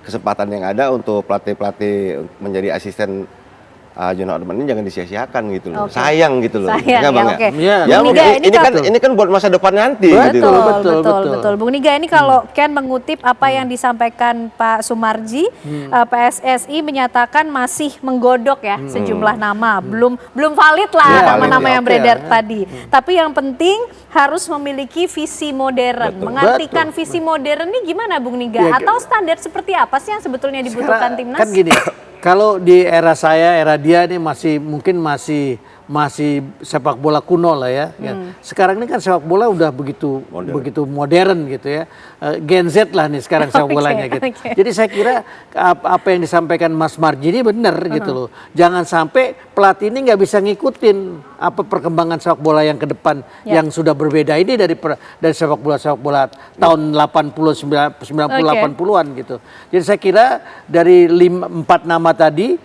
kesempatan yang ada untuk pelatih-pelatih menjadi asisten John Hartman ini jangan disia-siakan gitu loh. Sayang gitu loh. Sayang ya, Bang ya. Ini kan buat masa depan nanti. Betul. Bung Niga, ini kalau Ken mengutip apa yang disampaikan Pak Sumarji, PSSI menyatakan masih menggodok ya sejumlah nama, belum valid lah nama-nama yang beredar tadi. Tapi yang penting harus memiliki visi modern. Mengartikan visi modern ini gimana Bung Niga? Atau standar seperti apa sih yang sebetulnya dibutuhkan timnas? Kan gini. Kalau di era saya, era dia ini mungkin masih sepak bola kuno lah ya. Sekarang ini kan sepak bola udah begitu modern gitu ya. Gen Z lah nih sekarang sepak bolanya gitu. Jadi saya kira apa yang disampaikan Mas Marji ini benar gitu loh. Jangan sampai pelatih ini nggak bisa ngikutin apa perkembangan sepak bola yang ke depan yang sudah berbeda ini dari sepak bola tahun 80, 90, 80-an gitu. Jadi saya kira dari 4 nama tadi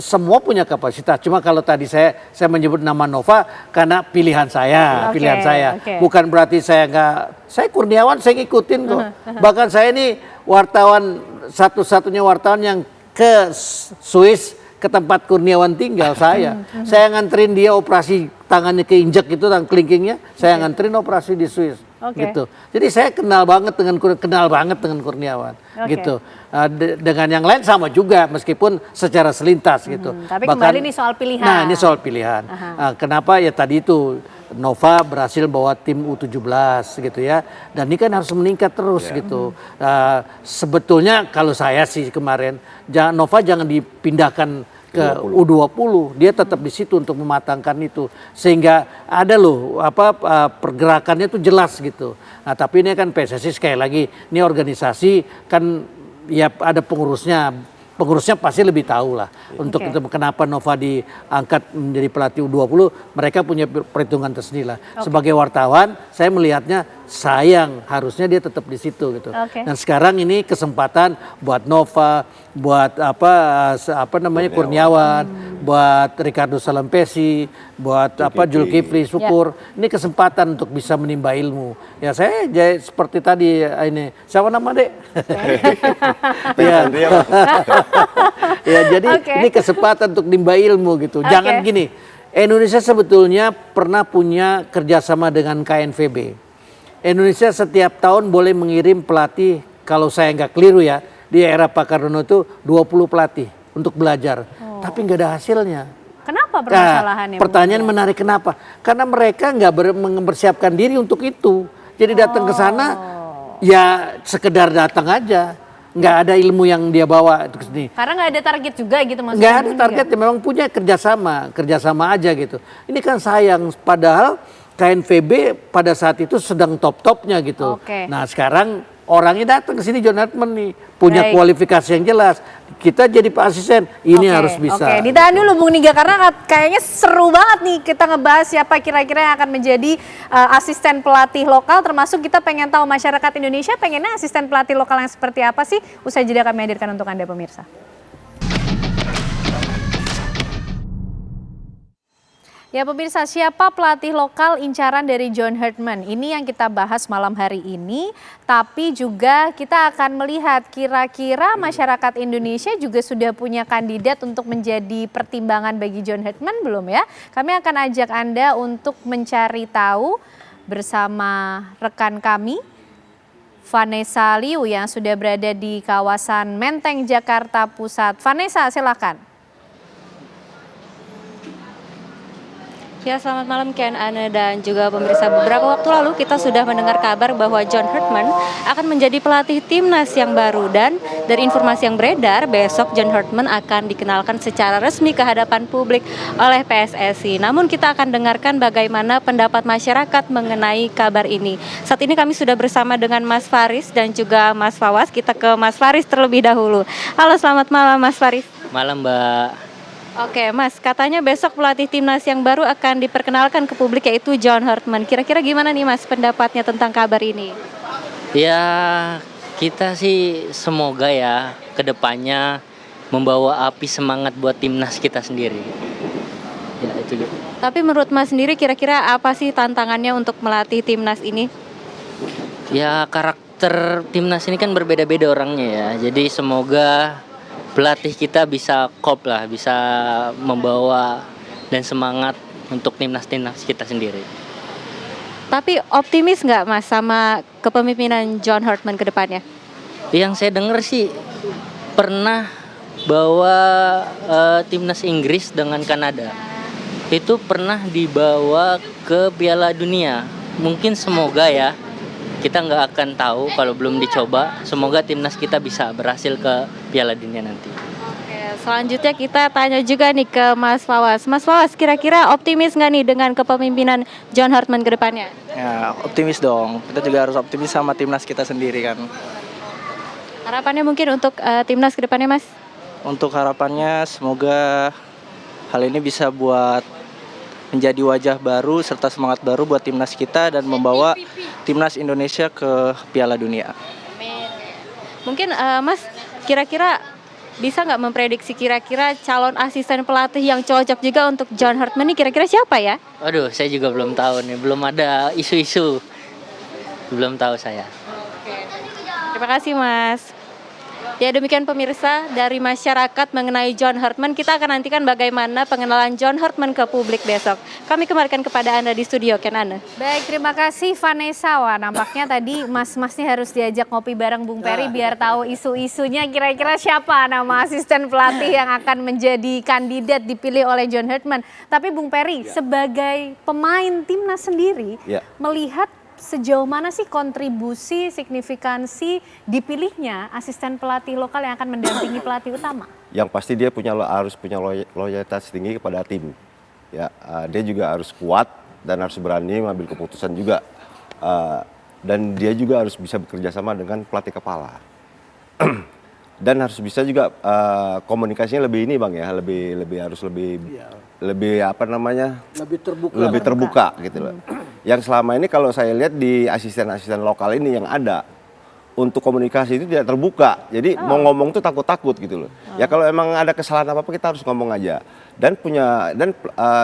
semua punya kapasitas. Cuma kalau tadi saya menyebut nama Nova karena pilihan saya, bukan berarti saya Kurniawan saya ngikutin kok. Bahkan saya ini wartawan satu-satunya wartawan yang ke Swiss ke tempat Kurniawan tinggal saya. Saya nganterin dia operasi tangannya keinjak itu kelingkingnya, saya nganterin operasi di Swiss. Gitu. Jadi saya kenal banget dengan Kurniawan gitu. Dengan yang lain sama juga meskipun secara selintas gitu. Tapi kembali nih soal pilihan. Nah, ini soal pilihan. Kenapa ya tadi itu Nova berhasil bawa tim U17 gitu ya. Dan ini kan harus meningkat terus gitu. Sebetulnya kalau saya sih kemarin Nova jangan dipindahkan ke U20, dia tetap di situ untuk mematangkan itu sehingga ada loh pergerakannya itu jelas gitu. Nah tapi ini kan PSSI sekali lagi ini organisasi kan ya ada pengurusnya pasti lebih tahu lah untuk itu kenapa Nova diangkat menjadi pelatih U20, mereka punya perhitungan tersendiri lah. Sebagai wartawan saya melihatnya sayang harusnya dia tetap di situ gitu. Dan sekarang ini kesempatan buat Nova, buat Kurniawan, buat Ricardo Salampesi, buat Zulkifli Syukur. Ini kesempatan untuk bisa menimba ilmu. Ya saya seperti tadi ini siapa nama Dek? Ya jadi ini kesempatan untuk nimba ilmu gitu. Jangan gini. Indonesia sebetulnya pernah punya kerjasama dengan KNVB. Indonesia setiap tahun boleh mengirim pelatih, kalau saya nggak keliru ya, di era Pak Kardono itu 20 pelatih untuk belajar. Tapi nggak ada hasilnya. Kenapa permasalahannya? Pertanyaan menarik kenapa? Karena mereka nggak mempersiapkan diri untuk itu. Jadi datang ke sana ya sekedar datang aja. Nggak ada ilmu yang dia bawa itu ke sini. Karena nggak ada target juga gitu maksudnya. Nggak ada target, memang punya kerjasama aja gitu. Ini kan sayang, padahal KNVB pada saat itu sedang top-topnya gitu. Nah sekarang orangnya datang ke sini John Hartman nih, punya kualifikasi yang jelas. Kita jadi asisten, ini harus bisa. Ditahan dulu Bung Niga karena kayaknya seru banget nih kita ngebahas siapa kira-kira yang akan menjadi asisten pelatih lokal, termasuk kita pengen tahu masyarakat Indonesia pengennya asisten pelatih lokal yang seperti apa sih? Usai jeda kami hadirkan untuk Anda pemirsa. Ya pemirsa, siapa pelatih lokal incaran dari John Hartman? Ini yang kita bahas malam hari ini, tapi juga kita akan melihat kira-kira masyarakat Indonesia juga sudah punya kandidat untuk menjadi pertimbangan bagi John Hartman belum ya? Kami akan ajak Anda untuk mencari tahu bersama rekan kami, Vanessa Liu yang sudah berada di kawasan Menteng, Jakarta Pusat. Vanessa, silakan. Ya, selamat malam Ken, Ana, dan juga pemirsa. Beberapa waktu lalu kita sudah mendengar kabar bahwa John Hartman akan menjadi pelatih timnas yang baru. Dan dari informasi yang beredar, besok John Hartman akan dikenalkan secara resmi ke hadapan publik oleh PSSI. Namun kita akan dengarkan bagaimana pendapat masyarakat mengenai kabar ini. Saat ini kami sudah bersama dengan Mas Faris dan juga Mas Fawas. Kita ke Mas Faris terlebih dahulu. Halo, selamat malam Mas Faris. Malam Mbak. Oke Mas, katanya besok pelatih timnas yang baru akan diperkenalkan ke publik yaitu John Hartman. Kira-kira gimana nih Mas pendapatnya tentang kabar ini? Ya kita sih semoga ya kedepannya membawa api semangat buat timnas kita sendiri. Ya itu gitu. Tapi menurut Mas sendiri kira-kira apa sih tantangannya untuk melatih timnas ini? Ya karakter timnas ini kan berbeda-beda orangnya ya. Jadi semoga pelatih kita bisa kop lah, bisa membawa dan semangat untuk timnas-timnas kita sendiri. Tapi optimis nggak Mas sama kepemimpinan John Hartman ke depannya? Yang saya dengar sih pernah bawa timnas Inggris dengan Kanada. Itu pernah dibawa ke Piala Dunia. Mungkin semoga ya, kita nggak akan tahu kalau belum dicoba. Semoga timnas kita bisa berhasil ke Piala Dunia nanti. Oke, selanjutnya kita tanya juga nih ke Mas Fawas. Mas Fawas, kira-kira optimis nggak nih dengan kepemimpinan John Hartman ke depannya? Ya, optimis dong. Kita juga harus optimis sama timnas kita sendiri kan. Harapannya mungkin untuk timnas ke depannya, Mas? Untuk harapannya semoga hal ini bisa buat menjadi wajah baru serta semangat baru buat timnas kita dan membawa timnas Indonesia ke Piala Dunia. Mungkin Mas kira-kira bisa nggak memprediksi kira-kira calon asisten pelatih yang cocok juga untuk John Hartman ini kira-kira siapa ya? Aduh, saya juga belum tahu nih, belum ada isu-isu, belum tahu saya. Oke. Terima kasih Mas. Ya demikian pemirsa dari masyarakat mengenai John Hartman. Kita akan nantikan bagaimana pengenalan John Hartman ke publik besok. Kami kembalikan kepada Anda di studio, Ken Ana. Baik, terima kasih Vanessa. Wah, nampaknya tadi mas-masnya harus diajak ngopi bareng Bung Peri biar tahu isu-isunya kira-kira siapa nama asisten pelatih yang akan menjadi kandidat dipilih oleh John Hartman. Tapi Bung Peri, sebagai pemain timnas sendiri, melihat sejauh mana sih kontribusi, signifikansi dipilihnya asisten pelatih lokal yang akan mendampingi pelatih utama? Yang pasti dia harus punya loyalitas tinggi kepada tim. Ya, dia juga harus kuat dan harus berani mengambil keputusan juga. Dan dia juga harus bisa bekerja sama dengan pelatih kepala. Dan harus bisa juga komunikasinya lebih ini Bang ya, lebih apa namanya? Lebih terbuka gitu loh. Yang selama ini kalau saya lihat di asisten-asisten lokal ini yang ada untuk komunikasi itu tidak terbuka. Jadi mau ngomong tuh takut-takut gitu loh. Ya kalau emang ada kesalahan apa-apa kita harus ngomong aja. Dan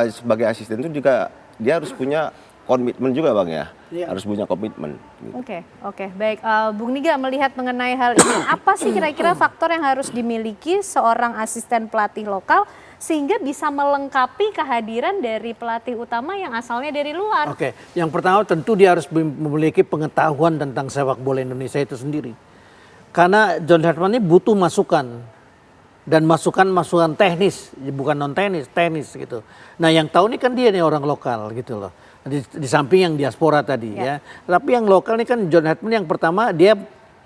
sebagai asisten itu juga dia harus punya komitmen juga Bang ya. Harus punya komitmen. Gitu. Oke, baik. Bung Niga melihat mengenai hal ini, apa sih kira-kira faktor yang harus dimiliki seorang asisten pelatih lokal sehingga bisa melengkapi kehadiran dari pelatih utama yang asalnya dari luar? Oke, yang pertama tentu dia harus memiliki pengetahuan tentang sepak bola Indonesia itu sendiri. Karena John Hartman ini butuh masukan. Dan masukan teknis, bukan non teknis gitu. Nah yang tahu ini kan dia nih orang lokal gitu loh. Di samping yang diaspora tadi ya. Tapi yang lokal ini kan John Hartman yang pertama dia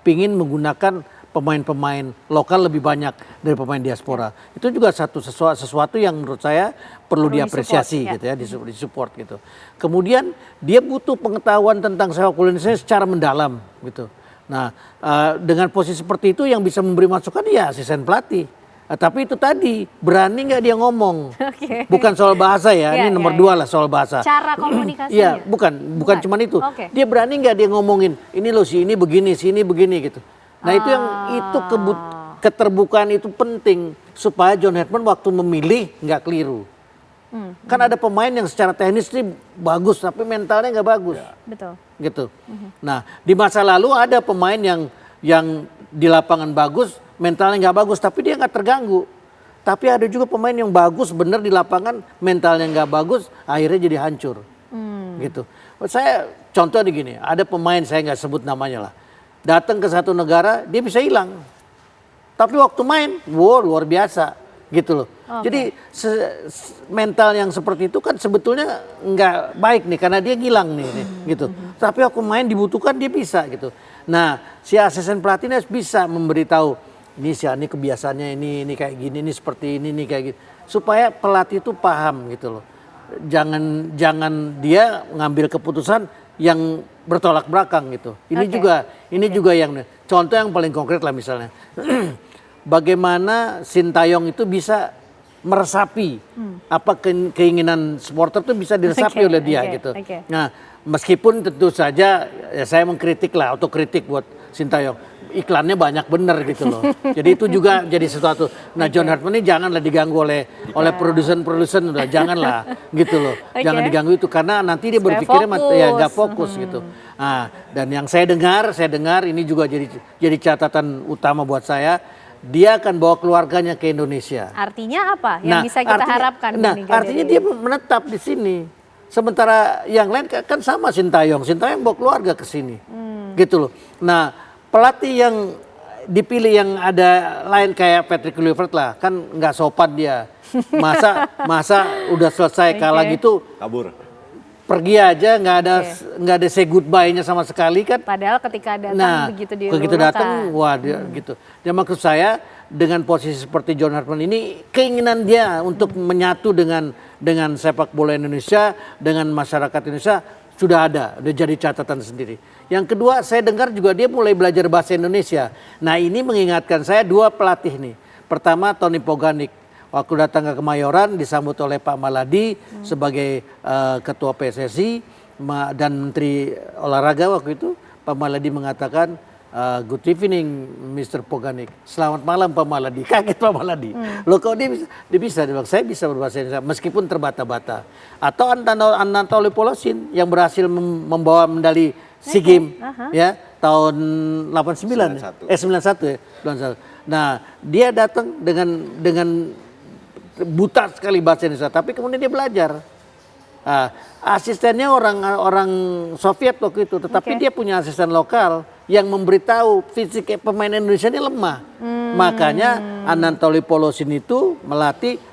pingin menggunakan pemain-pemain lokal lebih banyak dari pemain diaspora. Itu juga sesuatu yang menurut saya perlu diapresiasi gitu ya, disupport gitu. Kemudian dia butuh pengetahuan tentang sepak bola Indonesia secara mendalam gitu. Nah, dengan posisi seperti itu yang bisa memberi masukan ya asisten pelatih. Tapi itu tadi berani nggak dia ngomong, bukan soal bahasa ya, ini nomor 2 lah soal bahasa. Cara komunikasinya? Iya, bukan cuman itu. Dia berani nggak dia ngomongin, ini loh si ini begini gitu. Nah itu keterbukaan itu penting supaya John Hartman waktu memilih nggak keliru. Kan ada pemain yang secara teknis nih bagus tapi mentalnya nggak bagus. Betul. Gitu. Nah, di masa lalu ada pemain yang di lapangan bagus, mentalnya nggak bagus tapi dia nggak terganggu. Tapi ada juga pemain yang bagus bener di lapangan, mentalnya nggak bagus, akhirnya jadi hancur. Gitu. Saya contohnya gini, ada pemain saya nggak sebut namanya lah, datang ke satu negara dia bisa hilang. Tapi waktu main, wow luar biasa. Gitu loh. Jadi mental yang seperti itu kan sebetulnya nggak baik nih karena dia ngilang nih gitu. Tapi aku main dibutuhkan dia bisa gitu. Nah, si asisten pelatih harus bisa memberitahu ini kebiasaannya ini kayak gini, ini seperti ini kayak gitu. Supaya pelatih itu paham gitu loh. Jangan dia ngambil keputusan yang bertolak belakang gitu. Ini juga yang contoh yang paling konkret lah misalnya. Bagaimana Sintayong itu bisa meresapi apa keinginan supporter itu bisa diresapi oleh dia gitu. Nah, meskipun tentu saja ya saya mengkritik lah, otokritik buat Sintayong. Iklannya banyak bener gitu loh. Jadi itu juga jadi sesuatu. Nah, John Hartman ini janganlah diganggu oleh produsen udah janganlah gitu loh. Jangan diganggu itu karena nanti dia berpikirnya ya nggak fokus gitu. Nah, dan yang saya dengar ini juga jadi catatan utama buat saya. Dia akan bawa keluarganya ke Indonesia. Artinya apa yang bisa kita harapkan? Artinya dia menetap di sini. Sementara yang lain kan sama Sintayong bawa keluarga ke sini. Gitu loh. Nah, pelatih yang dipilih yang ada lain kayak Patrick Kluivert lah, kan nggak sopan dia. Masa udah selesai kalah gitu kabur. Pergi aja nggak ada say goodbye-nya sama sekali kan. Padahal ketika datang begitu datang wah dia gitu. Dan maksud saya dengan posisi seperti John Hartman ini keinginan dia untuk menyatu dengan sepak bola Indonesia, dengan masyarakat Indonesia sudah jadi catatan sendiri. Yang kedua, saya dengar juga dia mulai belajar bahasa Indonesia. Nah, ini mengingatkan saya dua pelatih nih. Pertama Tony Poganik. Waktu datang ke Kemayoran disambut oleh Pak Maladi sebagai ketua PSSI dan Menteri Olahraga waktu itu. Pak Maladi mengatakan, good evening Mr. Poganik. Selamat malam Pak Maladi. Kaget Pak Maladi. Loh kok dia bisa? Dia bilang, saya bisa berbahasa Indonesia meskipun terbata-bata. Atau Anatoly Polosin yang berhasil membawa medali SEA Games ya tahun 91 ya. Nah, dia datang dengan buta sekali bahasa Indonesia, tapi kemudian dia belajar. Asistennya orang Soviet waktu itu, tetapi dia punya asisten lokal yang memberitahu fisik pemain Indonesia ini lemah. Makanya Anatoly Polosin itu melatih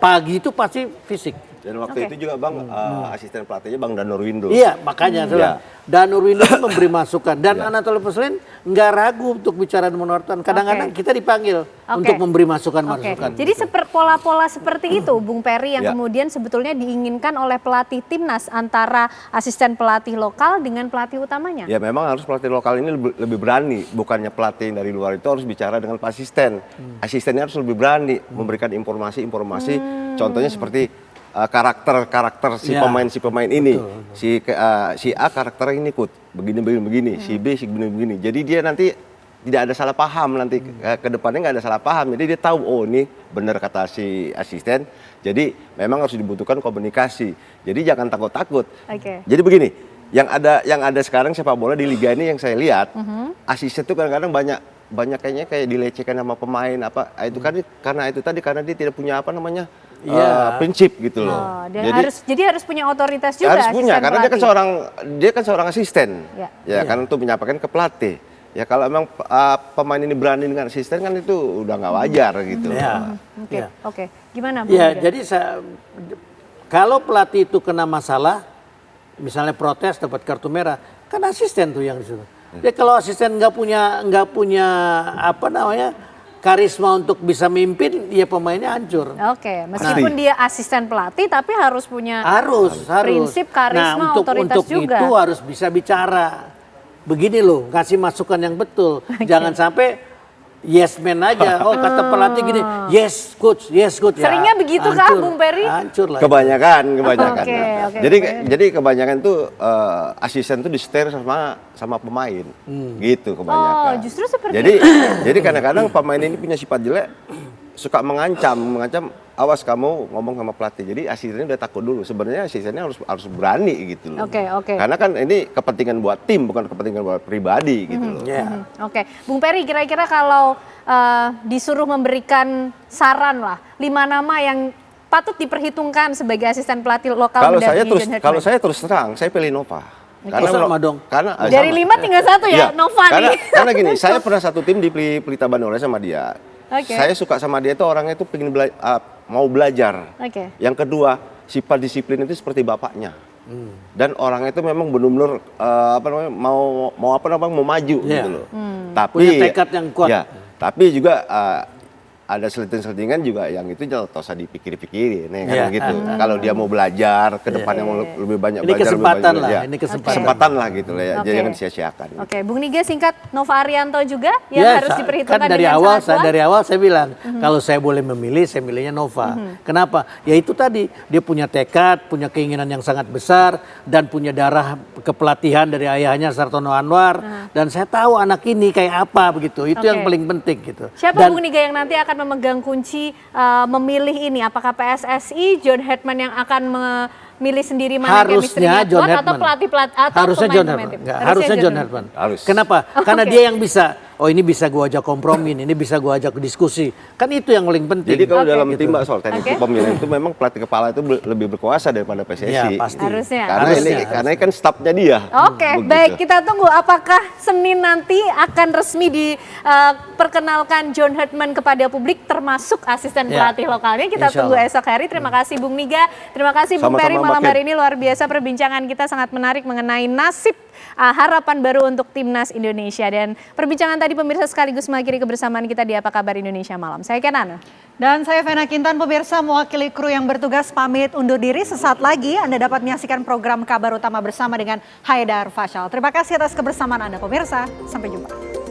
pagi itu pasti fisik. Dan waktu itu juga Bang, asisten pelatihnya Bang Danur Windo. Iya, makanya Danur Windo memberi masukan. Dan Anatoly Polosin nggak ragu untuk bicara dengan wartawan. Kadang-kadang kita dipanggil untuk memberi masukan-masukan. Jadi pola-pola seperti itu, Bung Peri, yang kemudian sebetulnya diinginkan oleh pelatih timnas antara asisten pelatih lokal dengan pelatih utamanya. Ya, memang harus pelatih lokal ini lebih berani. Bukannya pelatih dari luar itu harus bicara dengan asisten. Asistennya harus lebih berani memberikan informasi-informasi. Contohnya seperti karakter si pemain ini, si A karakternya ini begini, si B si begini. Jadi dia nanti tidak ada salah paham nanti ke depannya nggak ada salah paham. Jadi dia tahu ini benar kata si asisten. Jadi memang harus dibutuhkan komunikasi. Jadi jangan takut-takut. Jadi begini, yang ada sekarang sepak bola di liga ini yang saya lihat, asisten itu kadang-kadang banyak kayaknya kayak dilecehkan sama pemain apa itu kan karena dia tidak punya prinsip gitu loh. Jadi harus punya otoritas juga. Harus punya karena dia kan seorang asisten. Ya kan untuk menyampaikan ke pelatih. Ya kalau emang pemain ini berani dengan asisten kan itu udah nggak wajar gitu. Oke. Gimana? Ya, jadi kalau pelatih itu kena masalah, misalnya protes dapat kartu merah, kan asisten tuh yang disuruh. Ya kalau asisten nggak punya karisma untuk bisa mimpin, ya pemainnya hancur. Meskipun dia asisten pelatih, tapi harus punya prinsip, karisma, otoritas untuk juga. Itu harus bisa bicara. Begini loh, kasih masukan yang betul. Jangan sampai yes man aja. Oh kata pelatih gini, yes coach. Seringnya begitu kah Bung Peri? Hancur lah. Kebanyakan. Jadi kebanyakan tuh asisten tuh disetir sama pemain, gitu kebanyakan. Oh, justru seperti jadi kadang-kadang pemain ini punya sifat jelek, suka mengancam awas kamu ngomong sama pelatih. Jadi asistennya udah takut dulu. Sebenarnya asistennya harus berani gitu loh. Oke. Karena kan ini kepentingan buat tim, bukan kepentingan buat pribadi gitu loh. Oke, Bung Peri, kira-kira kalau disuruh memberikan saran lah, 5 nama yang patut diperhitungkan sebagai asisten pelatih lokal Kalau saya terus terang, saya pilih Nova. Karena dari 5 tinggal 1 ya, Nova nih. Karena gini, saya pernah satu tim di Pelita Bandung sama dia. Saya suka sama dia itu orangnya itu pengen mau belajar. Yang kedua, sifat disiplin itu seperti bapaknya. Dan orangnya itu memang benar-benar mau maju gitu loh. Tapi punya tekad yang kuat. Ya, tapi juga ada seliting-selitingan juga yang itu jangan usah dipikir-pikirin kan gitu. Kalau dia mau belajar ke depannya mau lebih banyak ini belajar kesempatan lebih banyak, ini kesempatan lah gitu lah ya. Jangan sia-siakan. Oke, Bung Niga singkat, Nova Arianto juga yang harus diperhitungkan kan dari awal saya bilang kalau saya boleh memilih saya milihnya Nova. Kenapa? Ya itu tadi dia punya tekad, punya keinginan yang sangat besar dan punya darah kepelatihan dari ayahnya Sartono Anwar dan saya tahu anak ini kayak apa begitu. Itu yang paling penting gitu. Siapa Bung Niga yang nanti akan memegang kunci memilih ini? Apakah PSSI, John Hartman yang akan memilih sendiri mana chemistry-nya kuat atau pelatih-pelatih atau harusnya John Hartman? Harusnya John Hartman. Kenapa? Karena dia yang bisa. Oh ini bisa gua ajak kompromi, ini bisa gua ajak diskusi. Kan itu yang paling penting. Jadi kalau dalam tim Mbak Sol, teknik pemilihan itu memang pelatih kepala itu lebih berkuasa daripada PSSI. Ya, pasti. Karena ini kan stafnya dia. Oke, baik, kita tunggu apakah Senin nanti akan resmi diperkenalkan John Hartman kepada publik termasuk asisten pelatih lokalnya. Kita tunggu esok hari. Terima kasih Bung Niga, terima kasih Bung Peri malam hari ini, luar biasa perbincangan kita sangat menarik mengenai nasib harapan baru untuk Timnas Indonesia. Dan perbincangan tadi pemirsa sekaligus mengakhiri kebersamaan kita di Apa Kabar Indonesia Malam. Saya Ken Ana. Dan saya Vena Kintan, pemirsa mewakili kru yang bertugas pamit undur diri. Sesaat lagi Anda dapat menyaksikan program Kabar Utama bersama dengan Haidar Fasyal. Terima kasih atas kebersamaan Anda pemirsa. Sampai jumpa.